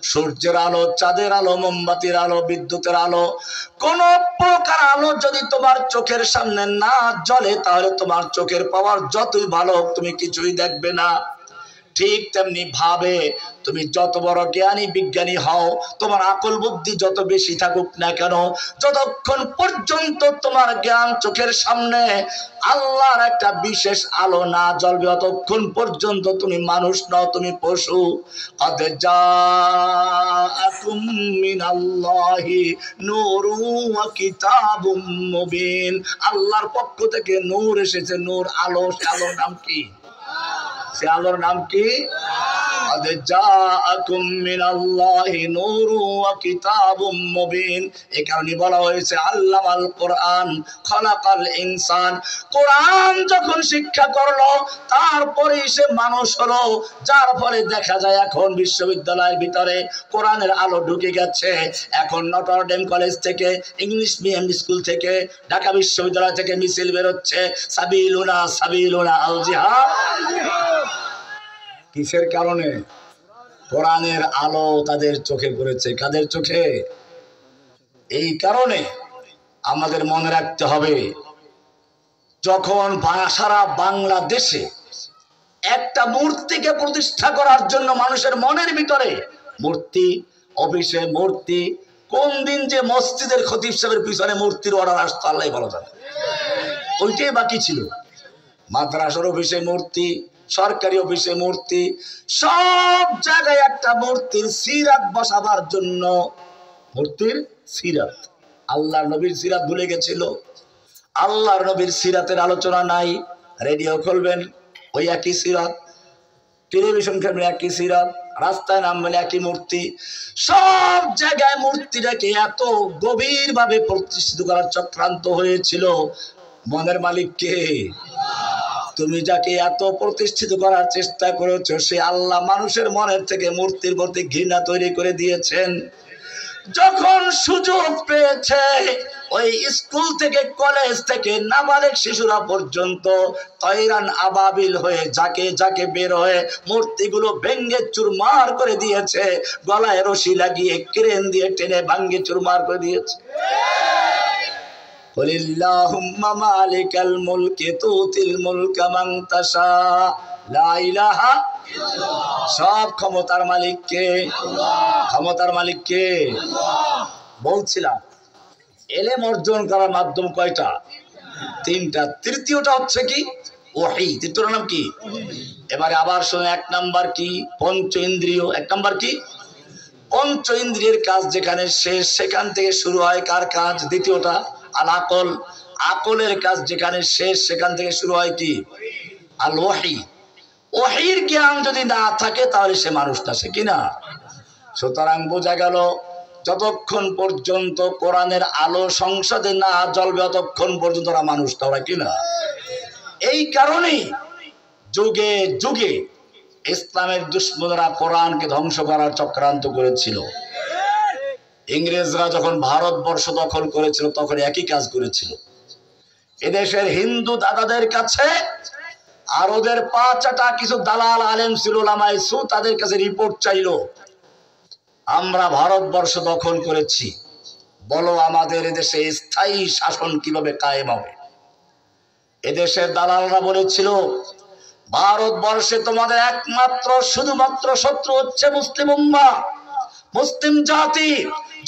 সূর্যের আলো, চাঁদের আলো, মোমবাতির আলো, বিদ্যুতের আলো, কোন প্রকার আলো যদি তোমার চোখের সামনে না জ্বলে, তাহলে তোমার চোখের পাওয়ার যতই ভালো হোক তুমি কিছুই দেখবে না। ঠিক তেমনি ভাবে তুমি যত বড় জ্ঞানী বিজ্ঞানী হও, তোমার আকল বুদ্ধি যত বেশি থাকুক না কেন, যতক্ষণ পর্যন্ত তোমার জ্ঞান চোখের সামনে আল্লাহর একটা বিশেষ আলো না জ্বলবে, ততক্ষণ পর্যন্ত তুমি মানুষ নও, তুমি পশু। কদ জাআকুম মিনাল্লাহি নূরুন ওয়া কিতাবুম মুবিন, আল্লাহর পক্ষ থেকে নূর এসেছে, নূর, আলো। সে আলোর নাম কি? সে আলোর নাম কি? قد جاءكم من الله نور وكتاب مبين। এই কারণে বলা হয়েছে আল্লামাল কোরআন খালাকাল ইনসান। কোরআন যখন শিক্ষা করলো, তারপরে সে মানুষ হলো, যার ফলে দেখা যায় এখন বিশ্ববিদ্যালয়ের ভিতরে কোরআনের আলো ঢুকে গেছে। এখন নটর ডেম কলেজ থেকে, ইংলিশ মিডিয়াম স্কুল থেকে, ঢাকা বিশ্ববিদ্যালয় থেকে মিছিল বেরোচ্ছে, সাবিলুনা সাবিলুনা আল জিহাদ। কিসের কারণে? কোরআনের আলো তাদের চোখে পড়েছে। কাদের চোখে? এই কারণে আমাদের মনে রাখতে হবে, যখন সারা বাংলাদেশে একটা মূর্তিকে প্রতিষ্ঠা করার জন্য মানুষের মনের ভিতরে মূর্তি, অফিসে মূর্তি, কোন দিন যে মসজিদের খতিব সাহেবের পিছনে মূর্তির অর্ডার আসতো আল্লাহ ভালো জানে। ওইটাই বাকি ছিল। মাদ্রাসার অফিসে মূর্তি, সরকারি অফিসে মূর্তি, সব জায়গায় একটা মূর্তির সিরাত বসাবার জন্য মূর্তির সিরাত। আল্লাহর নবীর সিরাত ভুলে গেছিল। আল্লাহর নবীর সিরাতের আলোচনা নাই। রেডিও খুলবেন ওই একই সিরাত, টেলিভিশন খুলবেন একই সিরাত, রাস্তায় নামবেন একই মূর্তি। সব জায়গায় মূর্তিটাকে এত গভীর ভাবে প্রতিষ্ঠিত করার চক্রান্ত হয়েছিল। মনের মালিক কে? তুমি যাকে এত প্রতিষ্ঠিত করার চেষ্টা করেছো, সে আল্লাহ মানুষের মনের থেকে মূর্তির প্রতি ঘৃণা তৈরি করে দিয়েছেন। যখন সুযোগ পেয়েছে ওই স্কুল থেকে কলেজ থেকে নাবালেগ শিশুরা পর্যন্ত তৈরান আবাবিল হয়ে যাকে যাকে বের হয়ে মূর্তিগুলো ভেঙ্গে চুরমার করে দিয়েছে। গলায় রশি লাগিয়ে ক্রেন দিয়ে টেনে ভাঙ্গে চুরমার করে দিয়েছে। কুলিল্লাহুম্মা মালিকাল মুলকি তুতিল মুলকা মান তাশা, লা ইলাহা ইল্লাল্লাহ। সব ক্ষমতার মালিক কে? ক্ষমতার মালিক কে? বলছিলাম এলেম অর্জন করার মাধ্যম কয়টা? তিনটা। তৃতীয়টা হচ্ছে কি? ওহী। তৃতীয়টার নাম কি? এবারে আবার শুনে, এক নাম্বার কি? পঞ্চ ইন্দ্রিয়। এক নাম্বার কি? পঞ্চ ইন্দ্রিয়ের কাজ যেখানে শেষ, সেখান থেকে শুরু হয় কার কাজ? দ্বিতীয়টা আল আকল। আকলের কাজ যেখানে শেষ, সেখান থেকে শুরু হয় কি? আল ওহী। ওহীর জ্ঞান যদি না থাকে তাহলে সে মানুষ না, সে কিনা। সুতরাং বোঝা গেল, যতক্ষণ পর্যন্ত কোরআনের আলো সংসদে না জ্বলবে ততক্ষণ পর্যন্ত ওরা মানুষ না, ওরা কিনা। এই কারণেই যুগে যুগে ইসলামের দুশমনরা কোরআনকে ধ্বংস করার চক্রান্ত করেছিল। ইংরেজরা যখন ভারতবর্ষ দখল করেছিল তখন একই কাজ করেছিল। এদেশের হিন্দু দাদাদের কাছে আর ওদের পা চাটা কিছু দালাল আলেম ছিল, ওলামায়ে সু, তাদের কাছে রিপোর্ট চাইলো, আমরা ভারতবর্ষ দখল করেছি, বলো আমাদের এদেশে স্থায়ী শাসন কিভাবে কায়েম হবে। এদেশের দালালরা বলেছিল, ভারতবর্ষে তোমাদের একমাত্র শুধুমাত্র শত্রু হচ্ছে মুসলিম উম্মাহ, মুসলিম জাতি।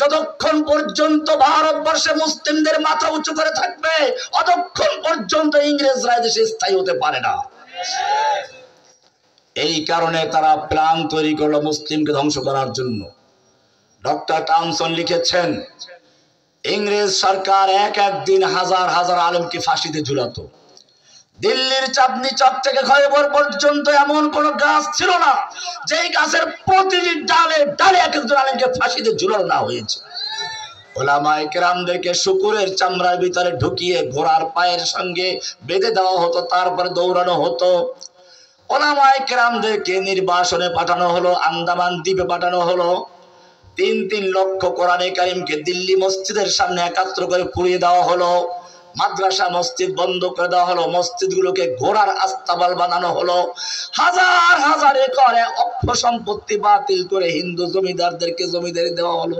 যতক্ষণ পর্যন্ত ভারতবর্ষে মুসলিমদের মাথা উঁচু করে থাকবে ততক্ষণ পর্যন্ত ইংরেজরা দেশে স্থায়ী হতে পারে না। এই কারণে তারা প্ল্যান তৈরি করলো মুসলিমকে ধ্বংস করার জন্য। ডক্টর টাউনসন লিখেছেন, ইংরেজ সরকার এক একদিন হাজার হাজার আলেমকে ফাঁসিতে ঝুলাতো। দিল্লির চাঁদনি চক থেকে খয়বর পর্যন্ত এমন কোন গাছ ছিল না যেই গাছের প্রতিটি ডালে ডালে এক একজন আলেমকে ফাঁসিতে ঝুলানো না হয়েছে। ওলামায়ে কেরামদেরকে শুকুরের চামড়ার ভিতরে ঢুকিয়ে ঘোড়ার পায়ের সঙ্গে বেঁধে দেওয়া হতো, তারপরে দৌড়ানো হতো। ওলামায়ে কেরামদেরকে নির্বাসনে পাঠানো হলো, আন্দামান দ্বীপে পাঠানো হলো। ৩ লক্ষ কোরআনে কারিমকে দিল্লি মসজিদের সামনে একাত্র করে পুড়িয়ে দেওয়া হলো। মাদ্রাসা মসজিদ বন্ধ করে দেওয়া হলো, মসজিদগুলোকে ঘোড়ার আস্তাবল বানানো হলো। হাজার হাজার একরে অক্ষ সম্পত্তি বাতিল করে হিন্দু জমিদারদেরকে জমিদারি দেওয়া হলো।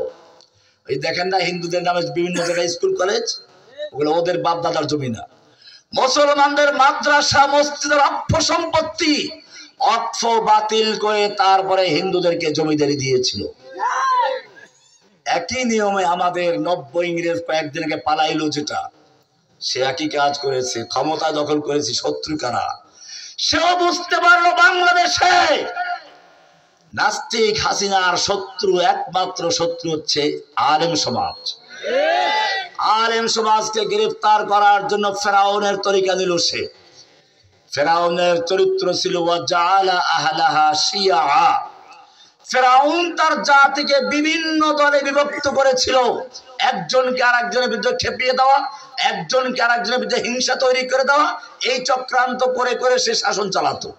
এই দেখেন না, হিন্দুদের নামে বিভিন্ন জায়গায় স্কুল কলেজ, ওগুলো ওদের বাপ দাদার জমি না। মুসলমানদের মাদ্রাসা মসজিদের অক্ষ সম্পত্তি অক্ষ বাতিল করে তারপরে হিন্দুদেরকে জমিদারি দিয়েছিল। একই নিয়মে আমাদের নব্য ইংরেজ কয়েকদিনকে পালাইলো, যেটা সে একই কাজ করেছে। ক্ষমতা দখল করেছে শত্রু কারা, সেও বুঝতে পারলো বাংলাদেশে নাস্তিক হাসিনার শত্রু, একমাত্র শত্রু হচ্ছে আলেম সমাজ। আলেম সমাজকে গ্রেফতার করার জন্য ফেরাউনের তরিকা নিল সে। ফেরাউনের চরিত্র ছিল ওয়াজআলা আহলাহা শিয়া। ফেরাউন তার জাতিকে বিভিন্ন দলে বিভক্ত করেছিল, একজনকে আরেকজনের বিরুদ্ধে খেপিয়ে দেওয়া, একজনকে আরেকজনের বিরুদ্ধে হিংসা তৈরি করে দেওয়া। এই চক্রান্ত করে করে সে শাসন চালাতো।